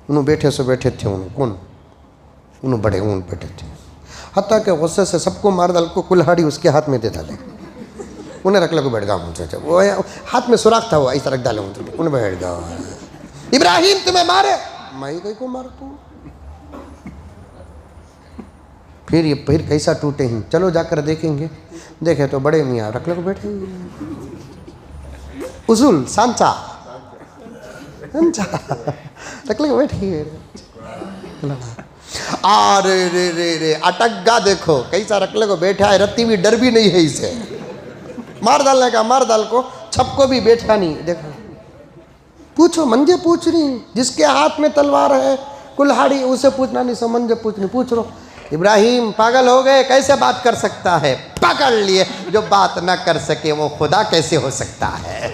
उन्होंने बैठे से बैठे थे, उन्होंने बड़े बैठे थे, हत्ता के गुस्से से सबको मार डाल को कुल्हाड़ी उसके हाथ में दे डाले। उन्हें रख लो बैठ गया मुझे, वो हाथ में सुराख था, वो ऐसा रख डाले उन्हें बैठ गया। इब्राहिम तुम्हें मारे, मैं कहीं को मारता हूँ। फिर कैसा टूटे हैं, चलो जाकर देखेंगे। देखे तो बड़े मियाँ रख लो बैठे, उसूल सांचा रख लो बैठिए। अरे रे रे रे अटक गा, देखो कैसा रख लो बैठा है, रत्ती भी डर भी नहीं है इसे, मार डालने का, मार डाल को छप को भी बैठा नहीं। देखो पूछो, मंजे पूछ रही, जिसके हाथ में तलवार है कुल्हाड़ी उसे पूछना नहीं, समझे पूछनी, पूछ लो। इब्राहिम पागल हो गए, कैसे बात कर सकता है? पकड़ लिए, जो बात ना कर सके वो खुदा कैसे हो सकता है?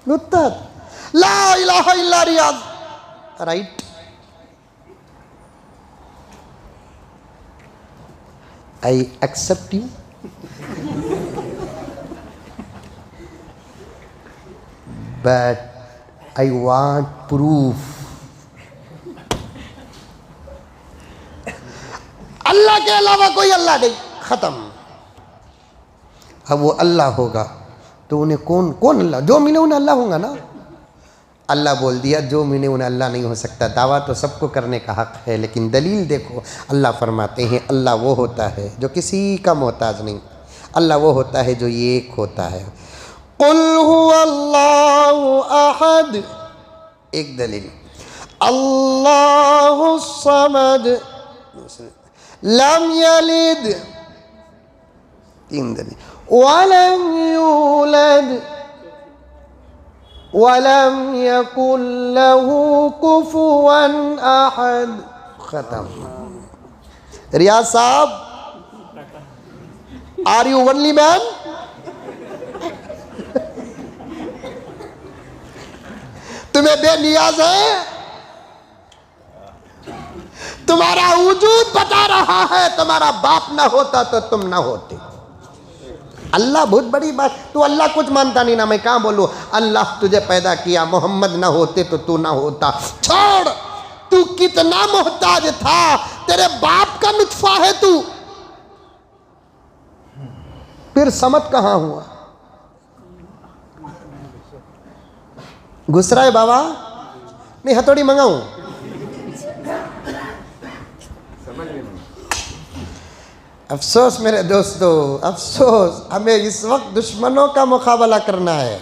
उत्तर ला इलाहा इल्ला Riyaz, right. I accept you, but I want proof. अल्लाह के अलावा कोई अल्लाह नहीं, खत्म। अब वो अल्लाह होगा तो उन्हें कौन अल्लाह? जो मिले उन्हें अल्लाह होगा ना। अल्लाह बोल दिया, जो मिले उन्हें अल्लाह नहीं हो सकता। दावा तो सबको करने का हक़ है, लेकिन दलील देखो। अल्लाह फरमाते हैं अल्लाह वो होता है जो किसी का मोहताज नहीं, अल्लाह वो होता है जो एक होता है। कुल हुवल्लाहु अहद, एक दलील। अल्लाहु समद, लम यलिद 3 दिन। वलम यूलद वलम यकुल लहू कुफुवन अहद। खत्म। रियाज साहब, आर यू ओनली मैन? तुम्हें बेनियाज है? तुम्हारा वजूद बता रहा है तुम्हारा बाप ना होता तो तुम ना होते। अल्लाह बहुत बड़ी बात। तू अल्लाह कुछ मानता नहीं ना, मैं कहां बोलूं अल्लाह तुझे पैदा किया, मोहम्मद ना होते तो तू ना होता। छोड़, तू कितना मोहताज था, तेरे बाप का नुत्फा है तू, फिर समत कहां हुआ? गुस्सा है बाबा? नहीं हथौड़ी मंगाऊं? अफसोस मेरे दोस्तों, अफसोस, हमें इस वक्त दुश्मनों का मुकाबला करना है।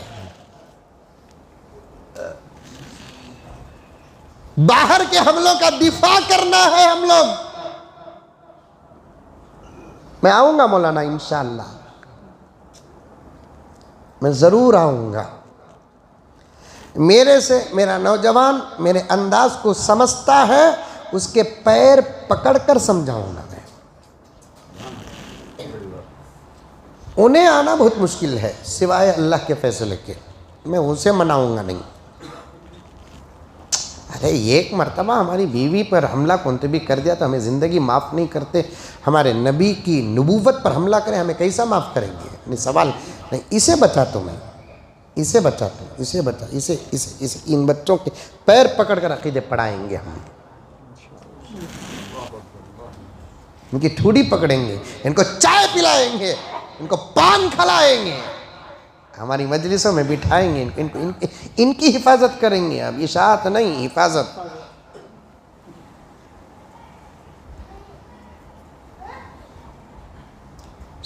बाहर के हमलों का दिफा करना है हम लोग। मैं आऊंगा मौलाना इंशाअल्लाह, मैं जरूर आऊंगा। मेरे से मेरा नौजवान मेरे अंदाज को समझता है, उसके पैर पकड़कर समझाऊंगा मैं। उन्हें आना बहुत मुश्किल है सिवाय अल्लाह के फैसले के, मैं उसे मनाऊंगा नहीं। अरे एक मर्तबा हमारी बीवी पर हमला कौन भी कर दिया तो हमें ज़िंदगी माफ़ नहीं करते, हमारे नबी की नबूवत पर हमला करें हमें कैसा माफ़ करेंगे? नहीं सवाल नहीं। इसे बचा तो मैं, इसे बचा तो इसे बचा, इसे इन बच्चों के पैर पकड़ कर अकीदे पढ़ाएंगे हम, इनकी ठूड़ी पकड़ेंगे, इनको चाय पिलाएंगे, इनको पान खिलाएंगे, हमारी मजलिसों में बिठाएंगे, इनकी हिफाजत करेंगे। अब इशाअत नहीं, हिफाजत।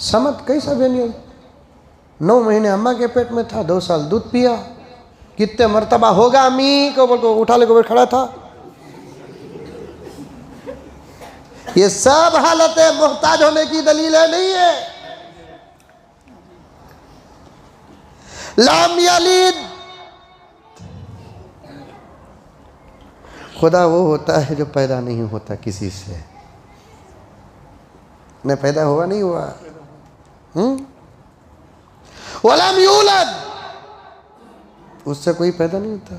समत कैसा बेनियत? 9 महीने अम्मा के पेट में था, 2 साल दूध पिया। कितने मर्तबा होगा अम्मी को बोल को उठा ले को खड़ा था। ये सब हालतें मोहताज होने की दलीलें नहीं है। लाम यलिद, खुदा वो होता है जो पैदा नहीं होता किसी से, न पैदा हुआ नहीं हुआ। वलम यूलद, उससे कोई पैदा नहीं होता।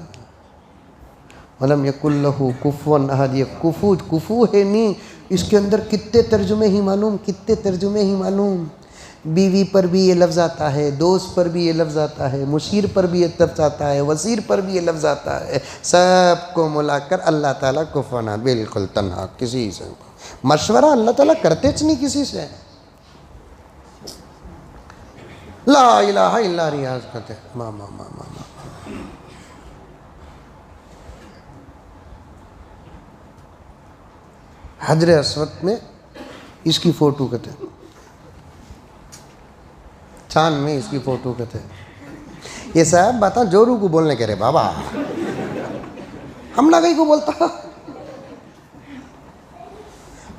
वलम यकुल लहू कुफुवन अहद, ये कुफू है नहीं, इसके अंदर कितने तर्जुमे ही मालूम, कितने तर्जुमे ही मालूम। बीवी पर भी ये लफ्ज़ आता है, दोस्त पर भी ये लफ्ज़ आता है, मुशीर पर भी ये लफ्ज़ आता है, वज़ीर पर भी ये लफ्ज़ आता है। सबको मिलाकर अल्लाह ताला कुफुवन, बिल्कुल तन्हा, किसी से मशवरा अल्लाह ताला करते नहीं किसी से। ला इलाहा इल्ला रियाज करते मा मा मा मा मा। हजरे अस्वद में इसकी फ़ोटो कहते, चांद में इसकी फ़ोटो कहते। ये साहब बता जोरू को बोलने के रे बाबा, हम ना कहीं को बोलता।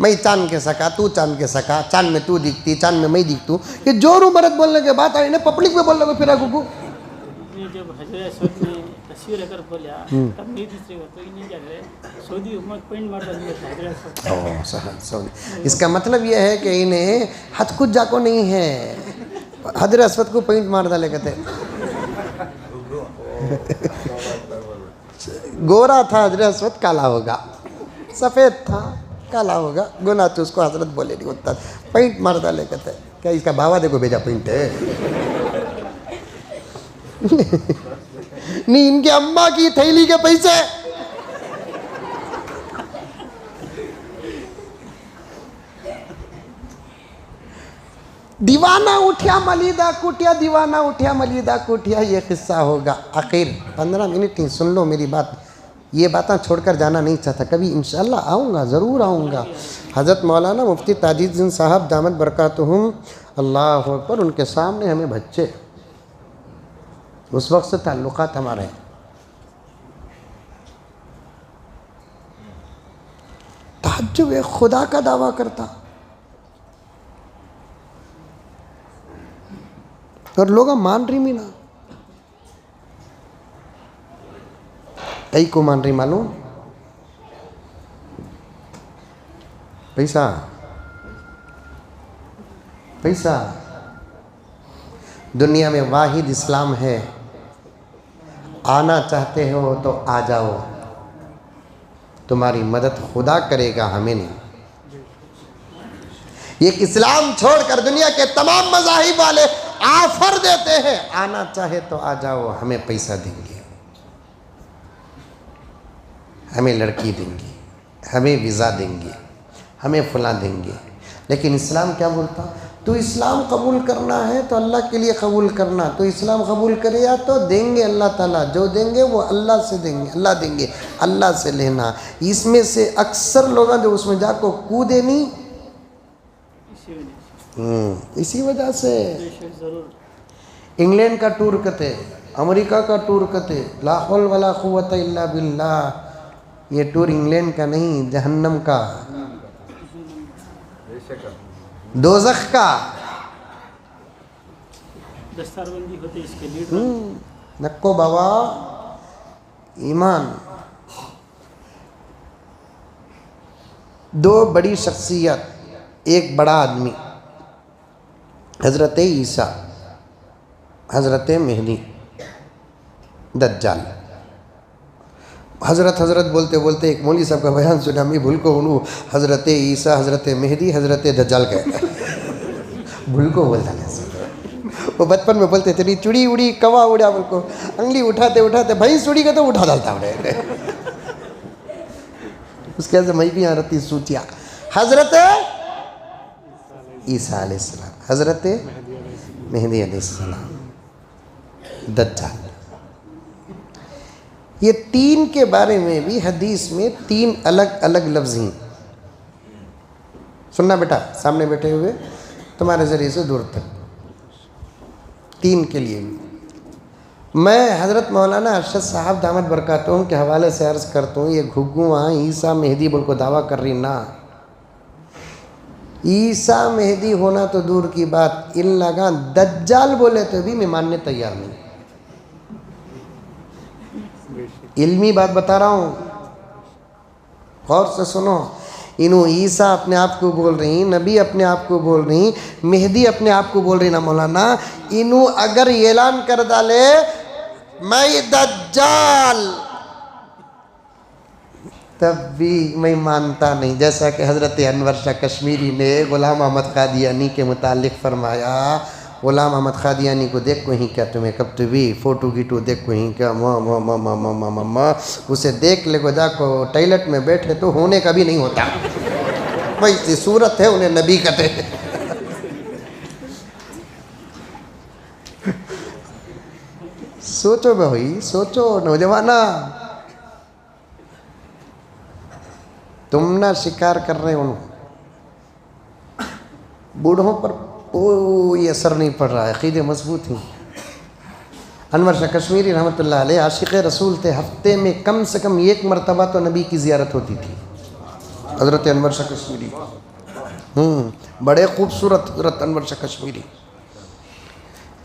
मैं चांद के सका, तू चांद के सका, चांद में तू दिखती, चांद में मैं दिखतू, ये जोरू मरद बोलने के बाद आई ना पब्लिक में बोलने को फिर कुकू। जब हजरे अस्वद में तस्वीर अगर बोला तब नहीं दूसरे तो इन्हें क्या करे सऊदी हुकूमत पेंट मार डाली है हजरे अस्वद। इसका मतलब यह है कि इन्हें हद कुछ जाको नहीं है, हजरे अस्वद को पेंट मार डाले कहते। गोरा था हजरे अस्वद, काला होगा, सफ़ेद था काला होगा, गुना तो उसको हजरत बोले नहीं होता, पेंट मार डाले कहते। क्या इसका बाबा देखो भेजा पेंट है? नहीं, इनके अम्मा की थैली के पैसे। दीवाना उठिया मलीदा कुटिया, दीवाना उठिया मलीदा कुटिया, ये किस्सा होगा। आखिर 15 मिनट ही सुन लो मेरी बात, ये बातें छोड़कर जाना नहीं चाहता। कभी इंशाअल्लाह आऊँगा, ज़रूर आऊँगा। हज़रत मौलाना मुफ्ती ताजुद्दीन साहब दामत बरकातुहुम अल्लाह अकबर, उनके सामने हमें बच्चे, उस वक्त से ताल्लुकात हमारे। ताज्जुब, खुदा का दावा करता, और लोग मान रही मी ना, कई को मान रही मालूम? पैसा पैसा। दुनिया में वाहिद इस्लाम है, आना चाहते हो तो आ जाओ, तुम्हारी मदद खुदा करेगा, हमें नहीं। ये इस्लाम छोड़कर दुनिया के तमाम मज़ाहिब वाले ऑफर देते हैं, आना चाहे तो आ जाओ, हमें पैसा देंगे, हमें लड़की देंगे, हमें वीज़ा देंगे, हमें फला देंगे। लेकिन इस्लाम क्या बोलता? तो इस्लाम कबूल करना है तो अल्लाह के लिए कबूल करना, तो इस्लाम कबूल करेगा तो देंगे अल्लाह ताला, जो देंगे वो अल्लाह से देंगे, अल्लाह देंगे, अल्लाह से लेना। इसमें से अक्सर लोग जो उसमें जाको कूदे नहीं, इसी वजह से इंग्लैंड का टूर करते, अमेरिका का टूर करते, ला हौल वला कुव्वता इल्ला बिल्लाह। ये टूर इंग्लैंड का नहीं, जहन्नम का, दोज़ख का। दस्तारबंदी होती इसके लीड नक्को बाबा ईमान। दो बड़ी शख्सियत, एक बड़ा आदमी, हज़रत ईसा, हज़रत मेहदी दज्जाल। हज़रत बोलते बोलते एक मौली साहब का बयान सुना, मैं भूल को बोलूँ हज़रत ईसा, हज़रत मेहदी, हज़रत दज्जाल कहता भूल को बोलता नहीं। वो बचपन में बोलते थे, नहीं चुड़ी उड़ी कवा उड़ा, बोल को अंगली उठाते उठाते भाई चुड़ी का तो उठा डालता उड़े। उसके बाद मैं भी यहाँ रहती सूचिया, हज़रत ईसा अलैहिस्सलाम, हज़रत मेहदी अलैहिस्सलाम, दज्जाल। ये तीन के बारे में भी हदीस में तीन अलग अलग लफ्ज़ हैं। सुनना बेटा, सामने बैठे हुए तुम्हारे ज़रिए से दूर तक, तीन के लिए भी मैं हज़रत मौलाना अरशद साहब दामद बरकातहू के हवाले से अर्ज़ करता हूँ, ये घुग्गू वहाँ ईसा मेहदी बोल को दावा कर रही ना। ईसा मेहदी होना तो दूर की बात, इन लगा दज्जाल बोले तो भी मैं मानने तैयार नहीं। इल्मी बात बता रहा हूँ, गौर से सुनो। इन्हों ईसा अपने आप को बोल रही, नबी अपने आप को बोल रही, मेहदी अपने आप को बोल रही ना मौलाना। इन्हों अगर ऐलान कर डाले मैं दज्जाल, तब भी मैं मानता नहीं। जैसा कि हज़रत अनवर शाह कश्मीरी ने ग़ुलाम अहमद क़ादियानी के मुतालिक फरमाया, ग़ुलाम अहमद क़ादियानी को देख को ही क्या तुम्हें कब तो भी फ़ोटो गिटो देख को ही क्या माँ उसे देख ले को जाको टॉयलेट में बैठे तो होने का भी नहीं होता, वैसी सूरत है, उन्हें नबी कहते। सोचो भाई, सोचो नौजवाना, तुम ना शिकार कर रहे हो, बूढ़ों पर कोई असर नहीं पड़ रहा है, अक़ीदे मजबूत हैं। अनवर शाह कश्मीरी रहमतुल्लाह अलैह आशिक़ रसूल थे, हफ्ते में कम से कम एक मरतबा तो नबी की ज़ियारत होती थी। हज़रत अनवर शाह कश्मीरी बड़े खूबसूरत हज़रत अनवर शाह कश्मीरी।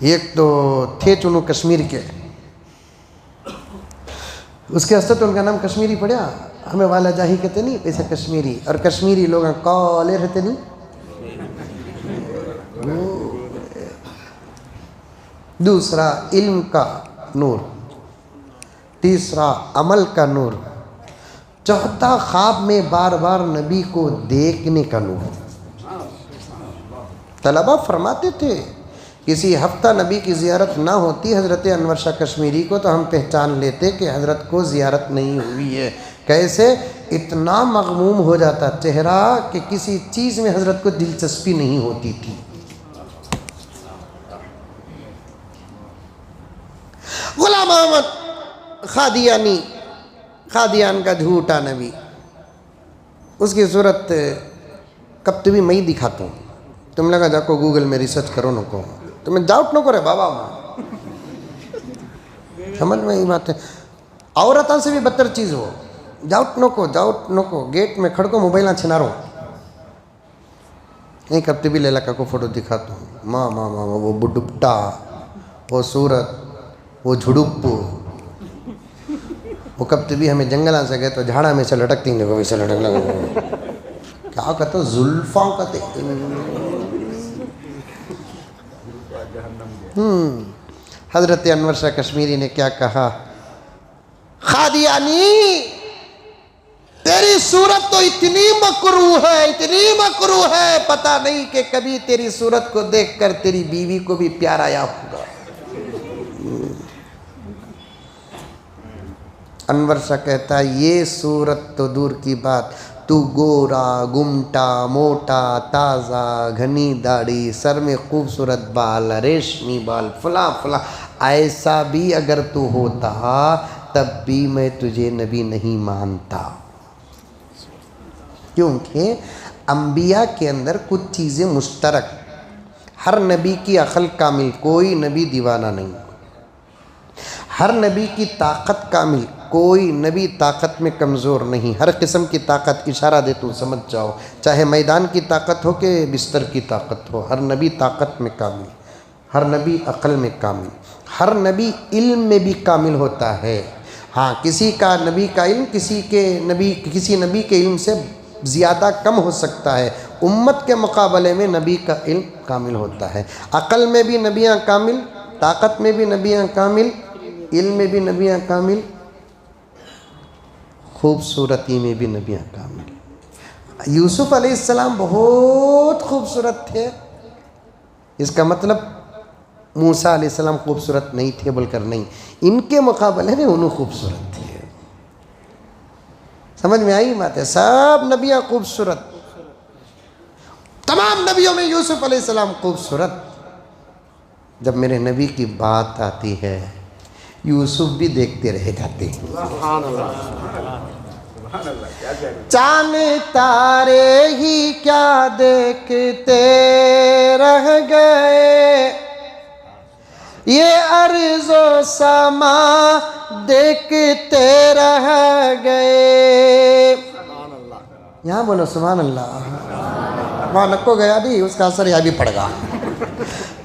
एक तो थे चुनू कश्मीर के, उसके हस्ते तो उनका नाम कश्मीरी पड़ा, हमें वाला जाही कहते नहीं, पैसा कश्मीरी। और कश्मीरी लोग कौले रहते नहीं। दूसरा इल्म का नूर, तीसरा अमल का नूर, चौथा ख्वाब में बार बार नबी को देखने का नूर। तलबा फरमाते थे किसी हफ्ता नबी की ज़ियारत ना होती हज़रत अनवर शाह कश्मीरी को तो हम पहचान लेते कि हज़रत को ज़ियारत नहीं हुई है। कैसे? इतना मग़मूम हो जाता चेहरा कि किसी चीज़ में हज़रत को दिलचस्पी नहीं होती थी। ग़ुलाम अहमद क़ादियानी, क़ादियान का झूठा नबी, उसकी सूरत कब भी मैं दिखाता हूँ। तुम लगा जाको गूगल में रिसर्च करो न को, तुम्हें डाउट न करे बाबा माँ, समझ में ही बात है। औरतों से भी बदतर चीज़ हो, डाउट न को गेट में खड़को मोबाइल छिनारो, नहीं कब भी लेला का को फोटो दिखाता हूँ, माँ माँ माँ वो बुडुप्टा वो सूरत, वो झुड़ुप्पू, वो कब भी हमें जंगल आ सके तो झाड़ा में से लटकती नहीं, वैसे लटक लगा क्या कहते जुल्फा कहते। हजरत अनवर शाह कश्मीरी ने क्या कहा, कादियानी तेरी सूरत तो इतनी मकरू है, पता नहीं कि कभी तेरी सूरत को देखकर तेरी बीवी को भी प्यार आया होगा। अनवर शाह कहता है ये सूरत तो दूर की बात, तू गोरा, गुमटा, मोटा, ताज़ा, घनी दाढ़ी, सर में खूबसूरत बाल, रेशमी बाल, फला फला, ऐसा भी अगर तू होता तब भी मैं तुझे नबी नहीं मानता। क्योंकि अंबिया के अंदर कुछ चीज़ें मुश्तरक, हर नबी की अक्ल कामिल, कोई नबी दीवाना नहीं। हर नबी की ताकत कामिल, कोई नबी ताकत में कमज़ोर नहीं। हर किस्म की ताकत, इशारा दे तू समझ जाओ, चाहे मैदान की ताकत हो कि बिस्तर की ताकत हो, हर नबी ताकत में कामिल, हर नबी अक्ल में कामिल, हर नबी इल्म में भी कामिल होता है। हाँ, किसी का नबी का इल्म किसी नबी के इल्म से ज़्यादा कम हो सकता है, उम्मत के मुकाबले में नबी का इल्म कामिल होता है। अक्ल में भी नबियाँ कामिल, ताकत में भी नबियाँ कामिल, इल्म में भी नबियाँ कामिल, खूबसूरती में भी नबियाँ कामिल। यूसुफ अलैहिस्सलाम बहुत खूबसूरत थे, इसका मतलब मूसा अलैहिस्सलाम खूबसूरत नहीं थे बोलकर नहीं, इनके मुकाबले में उन्होंने खूबसूरत थे। समझ में आई बात है? सब नबियाँ खूबसूरत, तमाम नबियों में यूसुफ अलैहिस्सलाम खूबसूरत। जब मेरे नबी की बात आती है यूसुफ भी देखते रह जाते हैं। चांद तारे ही क्या देखते रह गए, ये अर्ज़ो समा देखते रह गए। यहाँ बोलो सुभान अल्लाह। वहाँ नको गया भी, उसका असर यहाँ भी पड़ेगा।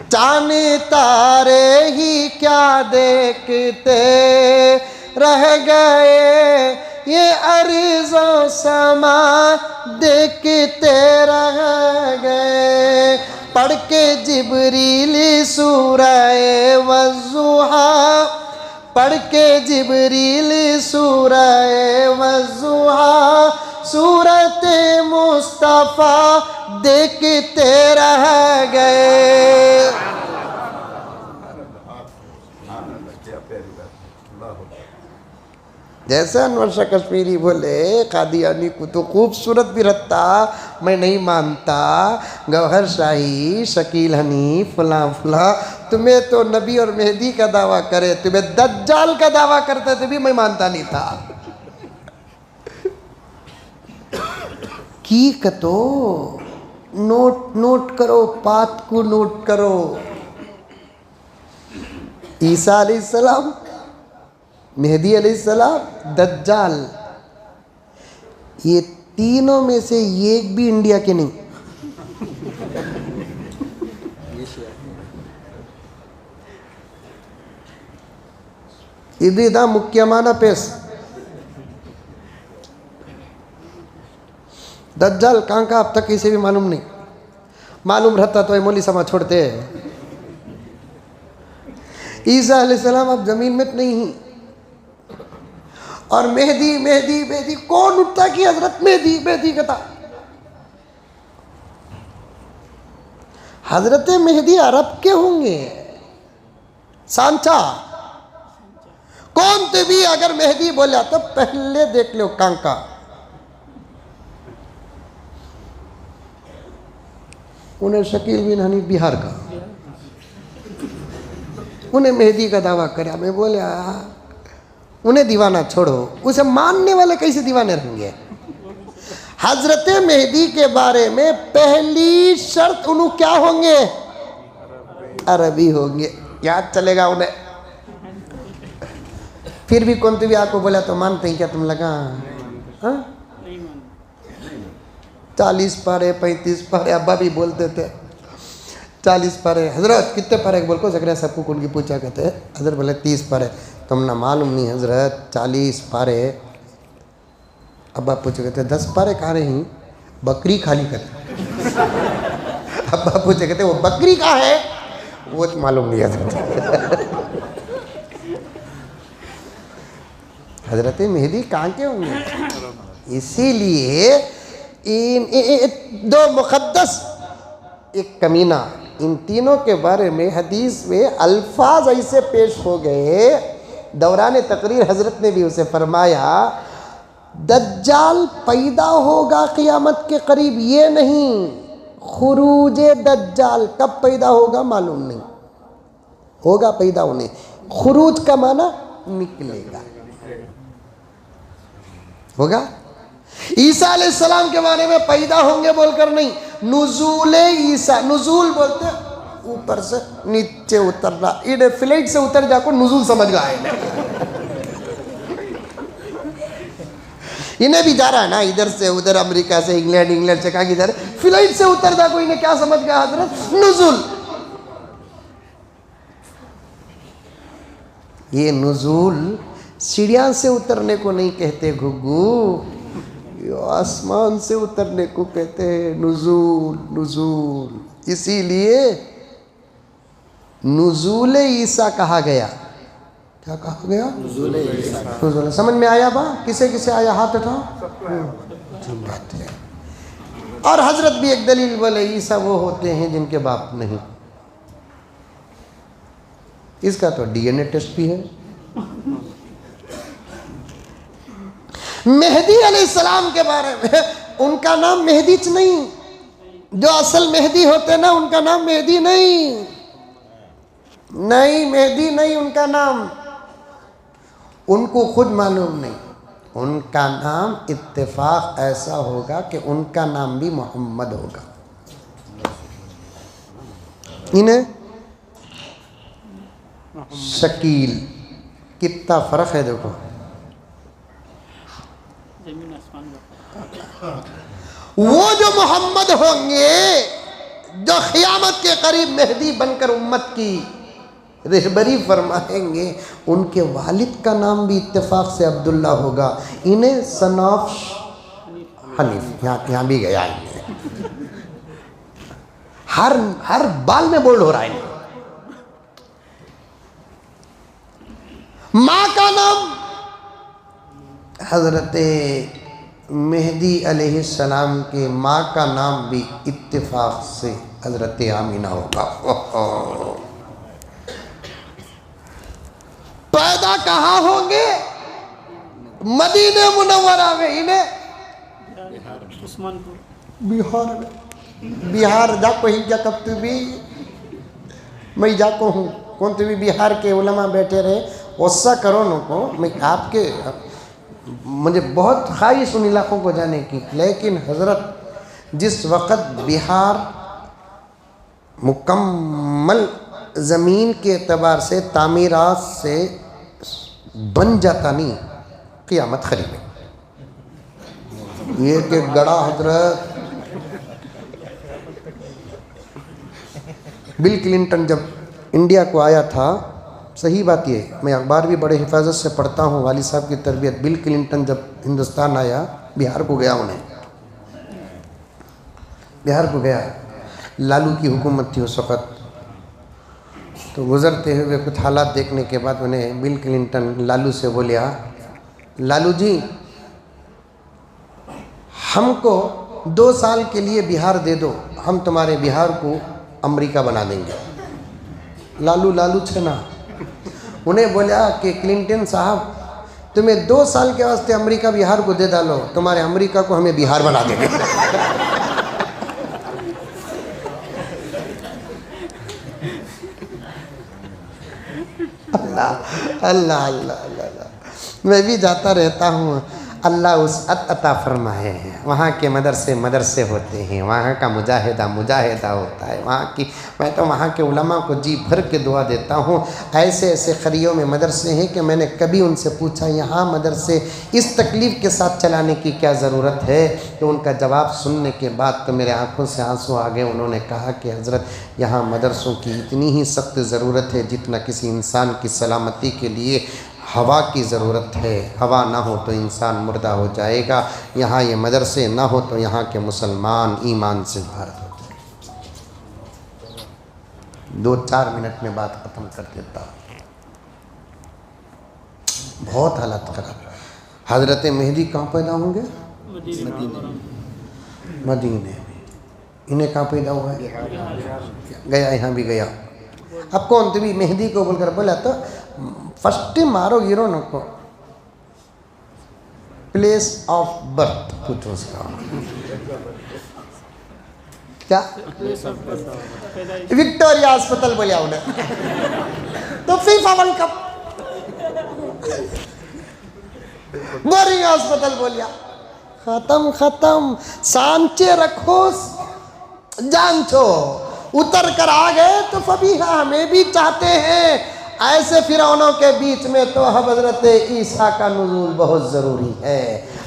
चांद तारे ही क्या देखते रह गए, ये अर्ज़ो समा देखते रह गए। पढ़ के जिब्रील सूरह वज़्ज़ुहा, पढ़ के जिब्रील सूरह वज़्ज़ुहा, सूरत मुस्तफ़ा देखते रह गए। जैसे अनवर शाह कश्मीरी बोले कादियानी को तो खूबसूरत भी रखता, मैं नहीं मानता, गौहर शाही, शकील हनी, फला फला, तुम्हें तो नबी और मेहदी का दावा करे, तुम्हें दज्जाल का दावा करते थे भी मैं मानता नहीं था। की कतो नोट करो, बात को नोट करो। ईसा अलैहिस्सलाम, मेहदी अलैहिस्सलाम, दज्जाल, ये तीनों में से एक भी इंडिया के नहीं। इदा मुख्यमाना पेश दज्जाल कहाँ का अब तक किसी भी मालूम नहीं। मालूम रहता तो ये मौली समाज छोड़ते। ईसा अलैहिस्सलाम अब जमीन में नहीं ही, और मेहदी मेहदी मेहदी कौन उठता कि हजरत मेहदी मेहदी कहता। हजरत मेहदी अरब के होंगे, सांचा कौन थे भी अगर मेहदी बोला तो पहले देख लो कांका। उन्हें शकील बिन हनी बिहार का, उन्हें मेहदी का दावा करे। मैं बोले उन्हें दीवाना छोड़ो, उसे मानने वाले कैसे दीवाने रहेंगे। हजरत मेहदी के बारे में पहली शर्त उन्हें क्या होंगे, अरबी होंगे। याद चलेगा उन्हें। फिर भी कौन भी आपको बोला तो मानते हैं क्या तुम लगा? 40 पारे 35 पारे अब्बा भी बोलते थे। 40 पारे। हजरत कितने पारे बोल को जकरिया सबको उनकी पूछा कहते हैं। हजरत बोले 30 पारे। तुम ना मालूम नहीं हजरत 40 पारे। अब्बा पूछे कहते 10 पारे कहाँ रही बकरी खाली कर। अब्बा पूछे कहते वो बकरी कहाँ है वो तो मालूम नहीं हजरत। हजरत मेहदी कहाँ के होंगे। इसीलिए इन दो मुक़द्दस एक कमीना, इन तीनों के बारे में हदीस में अल्फाज ऐसे पेश हो गए। दौरान तकरीर हजरत ने भी उसे फरमाया दज्जाल पैदा होगा क़ियामत के करीब, ये नहीं खुरूज दज्जाल कब पैदा होगा मालूम नहीं, होगा पैदा होने। खुरूज का माना निकलेगा, होगा। ईसा अलैहिस्सलाम के बारे में पैदा होंगे बोलकर नहीं, नुज़ूल ईसा, नुज़ूल बोलते ऊपर से नीचे उतरना। इन्हें फ्लाइट से उतर जाको नुज़ूल समझ गए। इन्हें भी जा रहा है ना इधर से उधर, अमेरिका से इंग्लैंड, इंग्लैंड से कहाँ की जा रहे, फ्लाइट से उतर जाको इन्हें क्या समझ गया हजरत नुज़ूल। ये नुज़ूल सीढ़ियाँ से उतरने को नहीं कहते घुग्गू, आसमान से उतरने को कहते हैं नुज़ूल, नुज़ूल। इसीलिए नुज़ूल ईसा कहा गया। क्या कहा गया? नुज़ूल ईसा। नुज़ूल समझ में आया बा? किसे किसे आया हाथ उठाओ। बात है। और हजरत भी एक दलील बोले ईसा वो होते हैं जिनके बाप नहीं। इसका तो डीएनए टेस्ट भी है। मेहदी अलैहिस्सलाम के बारे में उनका नाम मेहदीच नहीं, जो असल मेहदी होते ना उनका नाम मेहदी नहीं, नहीं मेहदी नहीं उनका नाम, उनको खुद मालूम नहीं। उनका नाम इत्तेफाक ऐसा होगा कि उनका नाम भी मोहम्मद होगा। इन्हें शकील कितना फ़र्क है देखो। वो जो मोहम्मद होंगे जो क़यामत के करीब मेहदी बनकर उम्मत की रहबरी फरमाएंगे, उनके वालिद का नाम भी इत्तेफाक से अब्दुल्ला होगा। इन्हें सनाफ हनीफ, यहाँ भी गया इन्हें, हर बाल में बोल्ड हो रहा है। माँ का नाम हज़रत मेहदी अलैहिस्सलाम के माँ का नाम भी इत्तेफाक से हज़रत आमीना होगा। पैदा कहाँ होंगे? मदीने मुनव्वरा में। इन्हें बिहार में, बिहार जाको ही क्या कब तू भी मैं जाको हूँ कौन तू भी बिहार के उलमा बैठे रहे वस्सा करो नो को। मैं आपके मुझे बहुत ख्वाहिश उन इलाक़ों को जाने की, लेकिन हज़रत जिस वक़्त बिहार मुकम्मल ज़मीन के एतबार से तामीरात से बन जाता नहीं, क़यामत क़रीब है। ये कि गड़ा हज़रत बिल क्लिंटन जब इंडिया को आया था, सही बात ये, मैं अखबार भी बड़े हिफाजत से पढ़ता हूँ, वाली साहब की तरबियत। बिल क्लिंटन जब हिंदुस्तान आया, बिहार को गया, उन्हें बिहार को गया, लालू की हुकूमत थी उस वक़्त। तो गुज़रते हुए कुछ हालात देखने के बाद उन्हें बिल क्लिंटन लालू से बोलिया, लालू जी हमको 2 साल के लिए बिहार दे दो, हम तुम्हारे बिहार को अमेरिका बना देंगे। लालू छना उन्हें बोला कि क्लिंटन साहब तुम्हें 2 साल के वास्ते अमेरिका बिहार को दे डालो, तुम्हारे अमेरिका को हमें बिहार बना देंगे। अल्लाह अल्लाह अल्लाह अल्लाह। मैं भी जाता रहता हूँ, अल्लाह वसअत अता फरमाए हैं। वहाँ के मदरसे होते हैं, वहाँ का मुजाहिदा होता है, वहाँ की मैं तो वहाँ के उलमा को जी भर के दुआ देता हूँ। ऐसे ऐसे खरियों में मदरसे हैं कि मैंने कभी उनसे पूछा यहाँ मदरसे इस तकलीफ़ के साथ चलाने की क्या ज़रूरत है, तो उनका जवाब सुनने के बाद तो मेरे आँखों से आंसू आ गए। उन्होंने कहा कि हज़रत यहाँ मदरसों की इतनी ही सख्त ज़रूरत है जितना किसी इंसान की सलामती के लिए हवा की ज़रूरत है। हवा ना हो तो इंसान मुर्दा हो जाएगा। यहाँ ये मदरसे ना हो तो यहाँ के मुसलमान ईमान से बाहर हो जाए। 2-4 मिनट में बात ख़त्म कर देता हूँ। बहुत हालत ख़राब। हज़रत मेहदी कहाँ पैदा होंगे? मदीने में। इन्हें कहाँ पैदा हुआ है? गया, यहाँ भी गया। अब कौन तो भी मेहदी को बोलकर बोला तो फर्स्ट मारो गिरो न को प्लेस ऑफ बर्थ पूछो उसका क्या? विक्टोरिया अस्पताल बोलिया उन्हें तो फीफा वर्ल्ड कप बोरिंग अस्पताल बोलिया। खत्म। सांचे रखो जान छो। उतर कर आ गए तो फबीहा हमें भी चाहते हैं। ऐसे फिरौनों के बीच में तो हज़रत ईसा का नुज़ूल बहुत ज़रूरी है।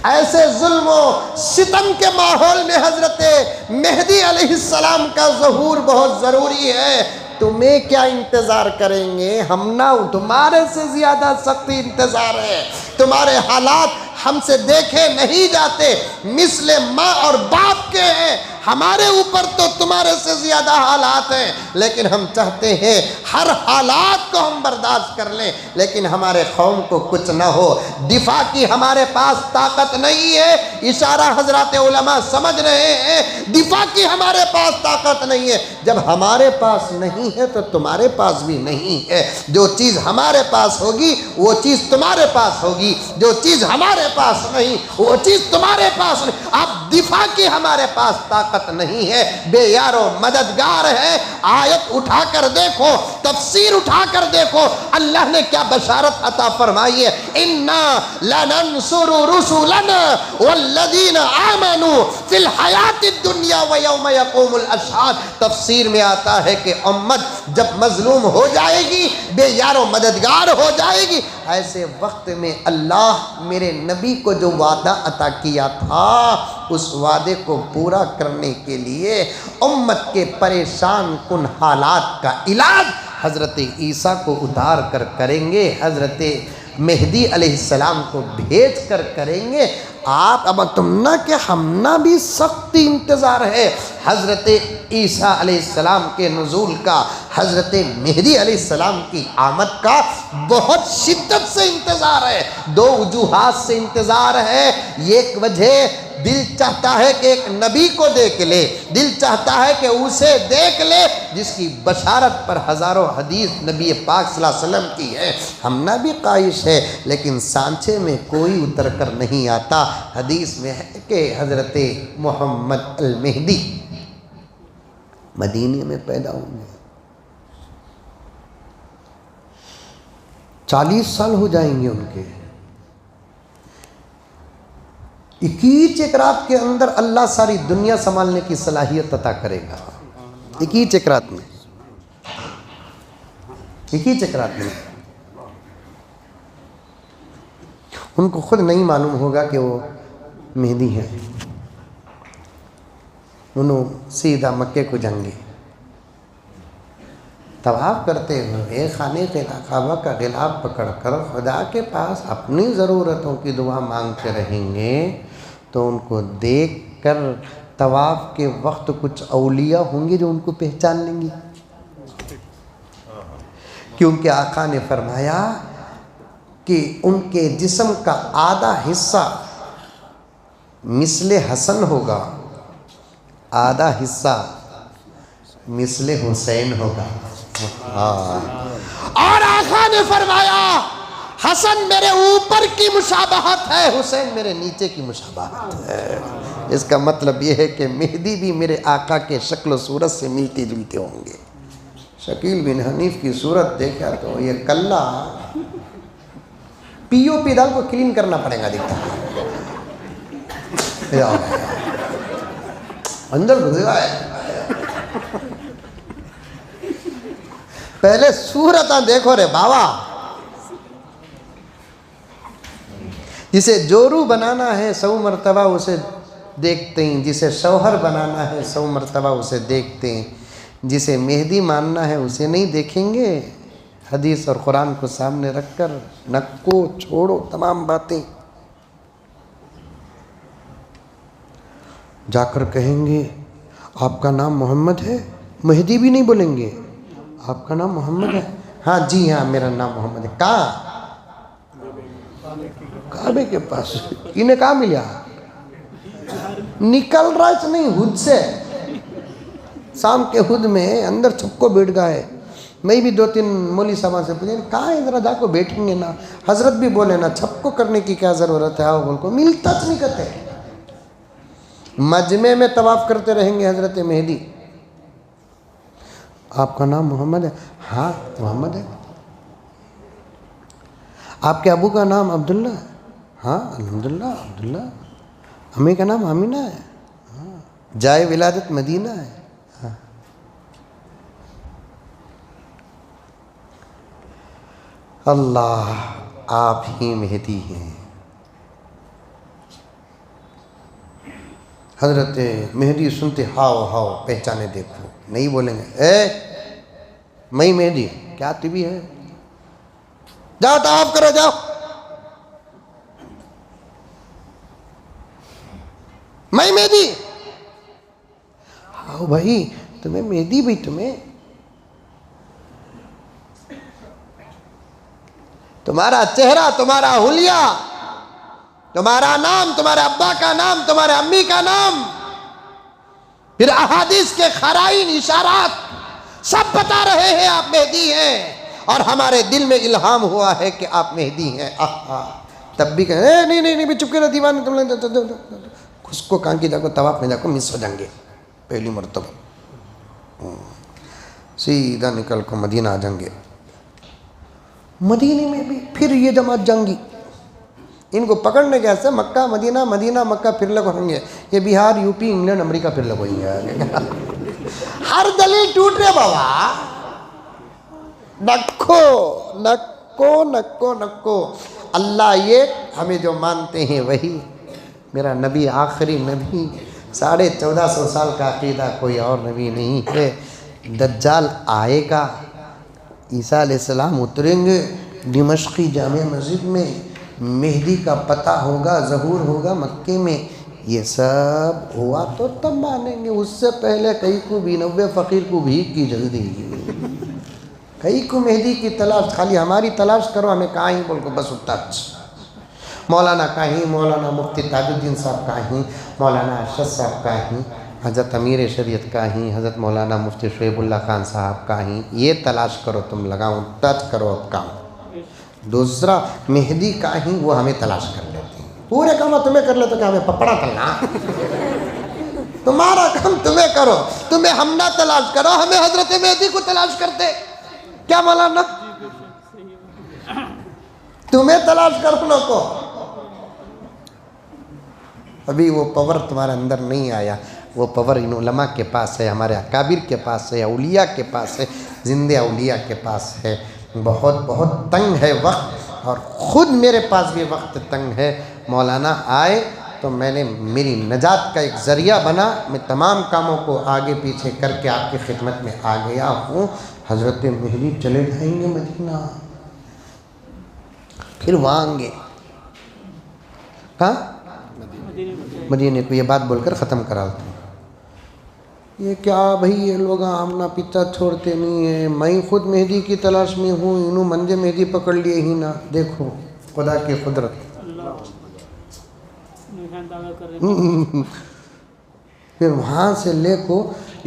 ऐसे जुल्म सितम के माहौल में हज़रत मेहदी अलैहिस्सलाम का ज़हूर बहुत ज़रूरी है। तुम्हें क्या इंतज़ार करेंगे? हम ना तुम्हारे से ज़्यादा सख्त इंतज़ार है। तुम्हारे हालात हमसे देखे नहीं जाते, मिसले माँ और बाप के हैं। हमारे ऊपर तो तुम्हारे से ज़्यादा हालात हैं, लेकिन हम चाहते हैं हर हालात को हम बर्दाश्त कर लें, लेकिन हमारे कौम को कुछ ना हो। दिफा की हमारे पास ताकत नहीं है। इशारा हजरत उलमा समझ रहे हैं। दिफा की हमारे पास ताकत नहीं है। जब हमारे पास नहीं है तो तुम्हारे पास भी नहीं है। जो चीज़ हमारे पास होगी वो चीज़ तुम्हारे पास होगी। जो चीज़ हमारे पास नहीं वो चीज़ तुम्हारे पास नहीं। अब दिफा की हमारे पास ताकत नहीं है। बेयारो मददगार है। आयत उठाकर देखो, तफसीर उठाकर देखो, अल्लाह ने क्या बशारत अता फरमाई है। इन्ना लनंसुरु रुसुलना वल्लदीना आमनू फिल हयातिद दुनिया व यौम यक़ूमुल अशहाद। तफसीर में आता है कि उम्मत जब मजलूम हो जाएगी, बेयारो मददगार हो जाएगी, ऐसे वक्त में अल्लाह मेरे नबी को जो वादा अता किया था उस वादे को पूरा करने के लिए उम्मत के परेशान कुन हालात का इलाज हज़रत ईसा को उतार कर करेंगे, हज़रत मेहदी अलैहिस्सलाम को भेज कर करेंगे। आप अब तुम ना कि हम ना भी सख्त इंतज़ार है हज़रत ईसा अलैहिस्सलाम के नुज़ूल का, हज़रत मेहदी अलैहिस्सलाम की आमद का बहुत शिद्दत से इंतज़ार है। 2 वजूहात से इंतज़ार है। एक वजह दिल चाहता है कि एक नबी को देख ले, दिल चाहता है कि उसे देख ले जिसकी बशारत पर हज़ारों हदीस नबी पाक सल्लल्लाहु अलैहि वसल्लम की है। हम ना भी ख्वाहिश है, लेकिन सांचे में कोई उतर कर नहीं आता। हदीस में है कि हज़रत मोहम्मद अल मेहदी मदीने में पैदा होंगे। 40 साल हो जाएंगे उनके। 21 एक रात के अंदर अल्लाह सारी दुनिया संभालने की सलाहियत अता करेगा। 21 एक रात में, 21 एक रात में। उनको खुद नहीं मालूम होगा कि वो मेहदी है। उन्होंने सीधा मक्के को जाएंगे, तवाफ़ करते हुए खाने काबा का गिलाफ पकड़ कर खुदा के पास अपनी ज़रूरतों की दुआ मांगते रहेंगे तो उनको देख कर तवाफ़ के वक्त कुछ औलिया होंगे जो उनको पहचान लेंगी। क्योंकि आका ने फरमाया कि उनके जिस्म का आधा हिस्सा मिसले हसन होगा, आधा हिस्सा मिसले हुसैन होगा। और आका ने फरमाया हसन मेरे ऊपर की मुशाबहत है, हुसैन मेरे नीचे की मुशाबहत है। इसका मतलब यह है कि मेहदी भी मेरे आका के शक्ल सूरत से मिलते जुलते होंगे। शकील बिन हनीफ की सूरत देखा तो ये कल्ला पीओपी दाल को क्लीन करना पड़ेगा दिखता है। अंदर घुस गया है। पहले सूरत देखो रे बाबा। जिसे जोरू बनाना है 100 मरतबा उसे देखते हैं, जिसे शौहर बनाना है 100 मरतबा उसे देखते हैं, जिसे मेहदी मानना है उसे नहीं देखेंगे। हदीस और कुरान को सामने रखकर नक्को छोड़ो तमाम बातें। जाकर कहेंगे आपका नाम मोहम्मद है, मेहदी भी नहीं बोलेंगे, आपका नाम मोहम्मद है। हाँ जी हाँ मेरा नाम मोहम्मद है। कहाँ? काबे के पास। इन्हें कहाँ मिला? निकल रहा नहीं हुद से, शाम के हुद में अंदर छुपको बैठ गया है। मैं भी 2-3 मौली साहब से पूछे कहाँ है, जरा जाको बैठेंगे ना। हजरत भी बोले ना छपको करने की क्या ज़रूरत है, आओ बोल को मिलता नहीं करते। मजमे में तवाफ़ करते रहेंगे हजरत मेहदी। आपका नाम मोहम्मद है? हाँ मोहम्मद है। आपके अबू का नाम अब्दुल्ला है? हाँ अल्हम्दुलिल्लाह अब्दुल्ला। अम्मी का नाम आमिना है? हाँ। जाए विलादत मदीना है? हाँ। अल्लाह आप ही मेहदी हैं। हजरत मेहदी सुनते हाओ हाओ पहचाने देखो, नहीं बोलेंगे मैं मेहदी क्या तिबी है, जाओ तवाफ करो जाओ। मैं मेहदी। आओ भाई तुम्हें मेहदी भाई, तुम्हारा चेहरा, तुम्हारा हुलिया, तुम्हारा नाम, तुम्हारे अब्बा का नाम, तुम्हारे अम्मी का नाम, फिर अहादीस के खराइन इशारात सब बता रहे हैं आप मेहदी हैं। और हमारे दिल में इल्हाम हुआ है कि आप मेहदी हैं। तब भी कहें नहीं नहीं नहीं चुप के दीवाने तुम लोग उसको कहाँ की जाको तवाफ में जाको मिस हो जाएंगे पहली मरतबा, सीधा निकल को मदीना आ जाएंगे। मदीने में भी फिर ये जमात जंगी, इनको पकड़ने कैसे मक्का मदीना मदीना मक्का फिर लग होंगे। ये बिहार यूपी इंग्लैंड अमेरिका फिर लग होंगे। हर दलील टूट रहे बाबा। नक्को नक्को नक्को नक्को। अल्लाह ये हमें जो मानते हैं वही, मेरा नबी आखिरी नबी, 1450 साल का अकीदा, कोई और नबी नहीं है। दज्जाल आएगा, ईसा अलैहिस्सलाम उतरेंगे दिमश्की जामे मस्जिद में, मेहदी का पता होगा, ज़हूर होगा मक्के में। ये सब हुआ तो तब मानेंगे, उससे पहले कई को भी 90 फ़कीर को भीख की जल्दी, कई को मेहदी की तलाश, खाली हमारी तलाश करो, हमें कहाँ ही बोल को बस उतना। मौलाना कहीं, मौलाना मुफ्ती ताजुद्दीन साहब कहीं, मौलाना अरशद साहब कहीं, हज़रत अमीर शरीयत कहीं, हज़रत मौलाना मुफ्ती शुएबुल्लाह खान साहब कहीं, ये तलाश करो तुम, लगाओ टच करो अब काम। दूसरा मेहदी कहीं, वो हमें तलाश कर लेते हैं। पूरे काम तुम्हें कर ले तो क्या हमें पपड़ा तलना? तुम्हारा काम तुम्हें करो, तुम्हें हम ना तलाश करो, हमें हजरत मेहदी को तलाश करते क्या मौलाना? तुम्हें तलाश करो लो को। अभी वो पावर तुम्हारे अंदर नहीं आया, वो पावर इन उलमा के पास है, हमारे अकाबिर के पास है, औलिया के पास है, जिंदे औलिया के पास है। बहुत बहुत तंग है वक्त, और ख़ुद मेरे पास भी वक्त तंग है। मौलाना आए तो मैंने मेरी नजात का एक ज़रिया बना, मैं तमाम कामों को आगे पीछे करके आपकी खिदमत में आ गया हूँ। हज़रत मेहदी चले जाएंगे मदीना, फिर वहाँ आएंगे कहाँ? मदीने को। ये बात बोलकर ख़त्म करा देते हैं। ये क्या भाई, ये लोग आमना पिता छोड़ते नहीं है। मैं खुद मेहदी की तलाश में हूँ, इन्हों मंदे मेहदी पकड़ लिए ही ना। देखो खुदा की कुदरत। फिर वहाँ से ले को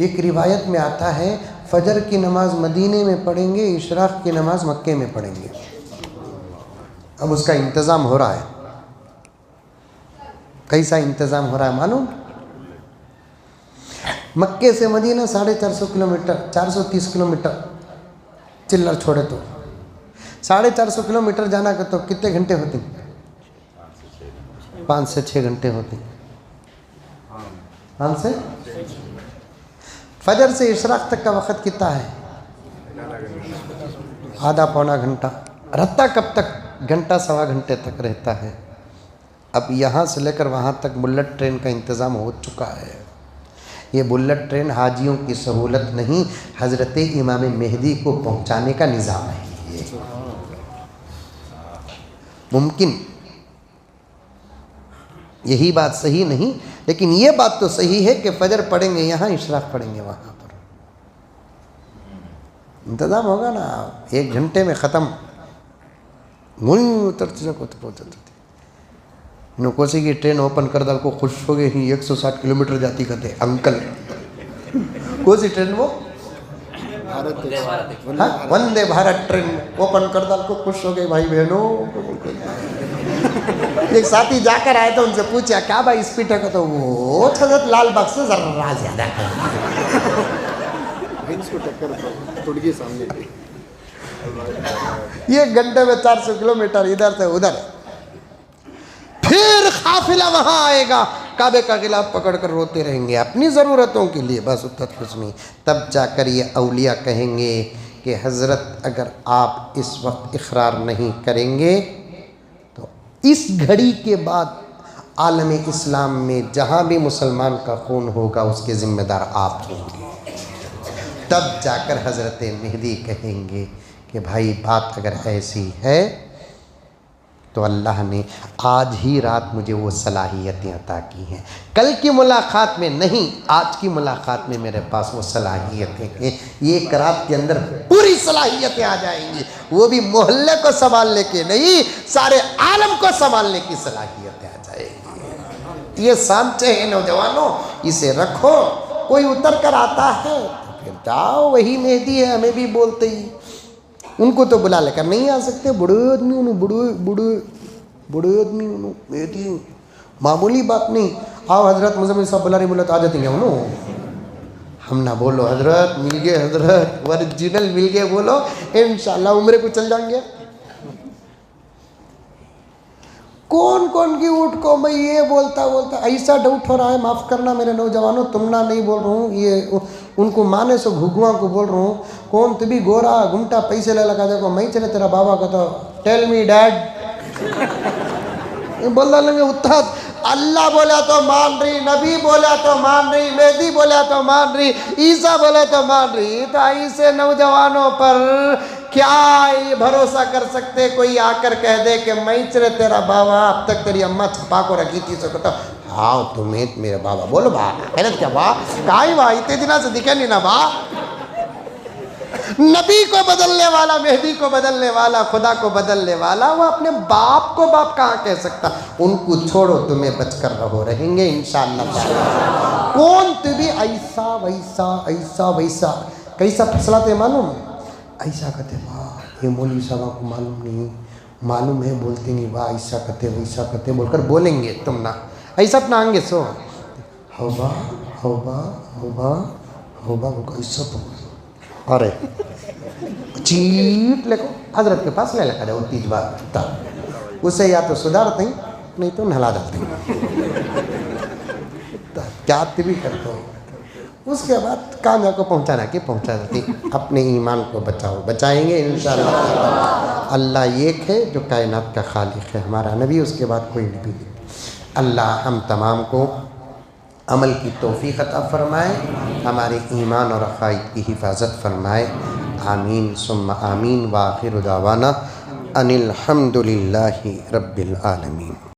एक रिवायत में आता है, फजर की नमाज मदीने में पढ़ेंगे, इशराक की नमाज मक्के में पढ़ेंगे। अब उसका इंतज़ाम हो रहा है। कैसा इंतज़ाम हो रहा है मालूम? मक्के से मदीना 450 किलोमीटर, 430 किलोमीटर चिल्लर छोड़े तो 450 किलोमीटर जाना का तो कितने घंटे होते हैं? 5 से 6 घंटे होते हैं। कौन से? फजर से इशराक तक का वक़्त कितना है? आधा पौना घंटा। रहता कब तक? घंटा सवा घंटे तक रहता है। अब यहाँ से लेकर वहाँ तक बुलेट ट्रेन का इंतज़ाम हो चुका है। ये बुलेट ट्रेन हाजियों की सहूलत नहीं, हज़रत इमाम मेहदी को पहुँचाने का निज़ाम है। ये मुमकिन, यही बात सही नहीं, लेकिन ये बात तो सही है कि फजर पढ़ेंगे यहाँ, इशराक पढ़ेंगे वहाँ पर। इंतज़ाम होगा ना, 1 घंटे में ख़त्म। कोसी की ट्रेन ओपन कर दाल को खुश हो गए ही 160 किलोमीटर जाती कहते अंकल। कोसी ट्रेन वो वंदे भारत ट्रेन ओपन कर दाल को खुश हो गए भाई बहनों। एक साथी जाकर आए तो उनसे पूछा क्या भाई स्पीड है? तो वो हजरत लाल बाग से जरा ज्यादा टक्कर सामने। ये घंटे में 400 किलोमीटर इधर से उधर। फिर काफिला वहां आएगा, काबे का गिलाफ पकड़कर रोते रहेंगे अपनी ज़रूरतों के लिए, बस उतना कुछ नहीं। तब जाकर ये औलिया कहेंगे कि हज़रत अगर आप इस वक्त इकरार नहीं करेंगे तो इस घड़ी के बाद आलम इस्लाम में जहाँ भी मुसलमान का खून होगा उसके ज़िम्मेदार आप होंगे। तब जाकर हज़रत मेहदी कहेंगे कि भाई बात अगर ऐसी है तो अल्लाह ने आज ही रात मुझे वो सलाहियतें अता की हैं। कल की मुलाकात में नहीं, आज की मुलाकात में मेरे पास वो सलाहियतें हैं। ये एक रात के अंदर पूरी सलाहियतें आ जाएंगी, वो भी मोहल्ले को संभालने के नहीं, सारे आलम को संभालने की सलाहियतें आ जाएंगी। ये सांचे हैं नौजवानों, इसे रखो। कोई उतर कर आता है तो फिर जाओ, वही मेहदी है, हमें भी बोलते ही। उनको तो बुला लेकर नहीं आ सकते, बड़े आदमी उन्होंने, बड़े आदमी उन्होंने, मेहदी मामूली बात नहीं। आओ हजरत मुजम्मिल साहब बुला रही, बोला तो आ जाते हैं उन्होंने। हम ना बोलो हजरत मिल गए, हजरत ओरिजिनल मिल गए बोलो, इंशाल्लाह उम्र को चल जाएंगे। कौन कौन की उठ को मैं ये बोलता ऐसा डाउट हो रहा है, माफ़ करना मेरे नौजवानों, तुमना नहीं बोल रहा हूँ, ये उनको माने से घुगुआ को बोल रहा हूँ। कौन तू भी गोरा घुमटा पैसे ले लगा देखो, मैं चले तेरा बाबा का तो टेल मी डैड बोल लेंगे। उत्तर अल्लाह बोला तो मान रही, नबी बोला तो मान रही, मेहदी बोला तो मान रही, ईसा बोला तो मान रही। तो ऐसे नौजवानों पर क्या ये भरोसा कर सकते? कोई आकर कह दे कि मैं चले तेरा बाबा, अब तक तेरी अम्मा छुपा को रखी थी, सो तो हाँ तुम्हें मेरे बाबा बोलो बा है क्या बा काई बा इतने दिना से दिखे नहीं ना बा। नबी को बदलने वाला, मेहदी को बदलने वाला, खुदा को बदलने वाला, वो अपने बाप को बाप कहाँ कह सकता? उनको छोड़ो, तुम्हें बचकर रहो, रहेंगे इंशाअल्लाह। कौन तू भी ऐसा वैसा ऐसा वैसा कैसा फसलाते मालूम? ऐसा कहते वाह, ये मौलवी साहब को मालूम नहीं, मालूम है बोलते नहीं, वाह ऐसा कहते वैसा कहते बोलकर बोलेंगे तुम ना, ऐसा अपना आएंगे सो होबा होबा होबा होबा ऐसा तो अरे चीट लेको हजरत के पास ले लगा जाओ, तीज बात उसे या तो सुधारते हैं नहीं तो नहला देते हैं, क्या भी करते हो। उसके बाद कामयाब को पहुंचाना कि पहुंचा देती। अपने ईमान को बचाओ, बचाएंगे इंशाअल्लाह। अल्लाह एक है जो कायनात का खालिक है, हमारा नबी, उसके बाद कोई नबी नहीं। अल्लाह हम तमाम को अमल की तौफीक अता फरमाए, हमारे ईमान और अक़ाइद की हिफाजत फरमाए। आमीन सुम्मा आमीन। व आखिर दावाना अनिल हम्दुलिल्लाहि रब्बिल आलमीन।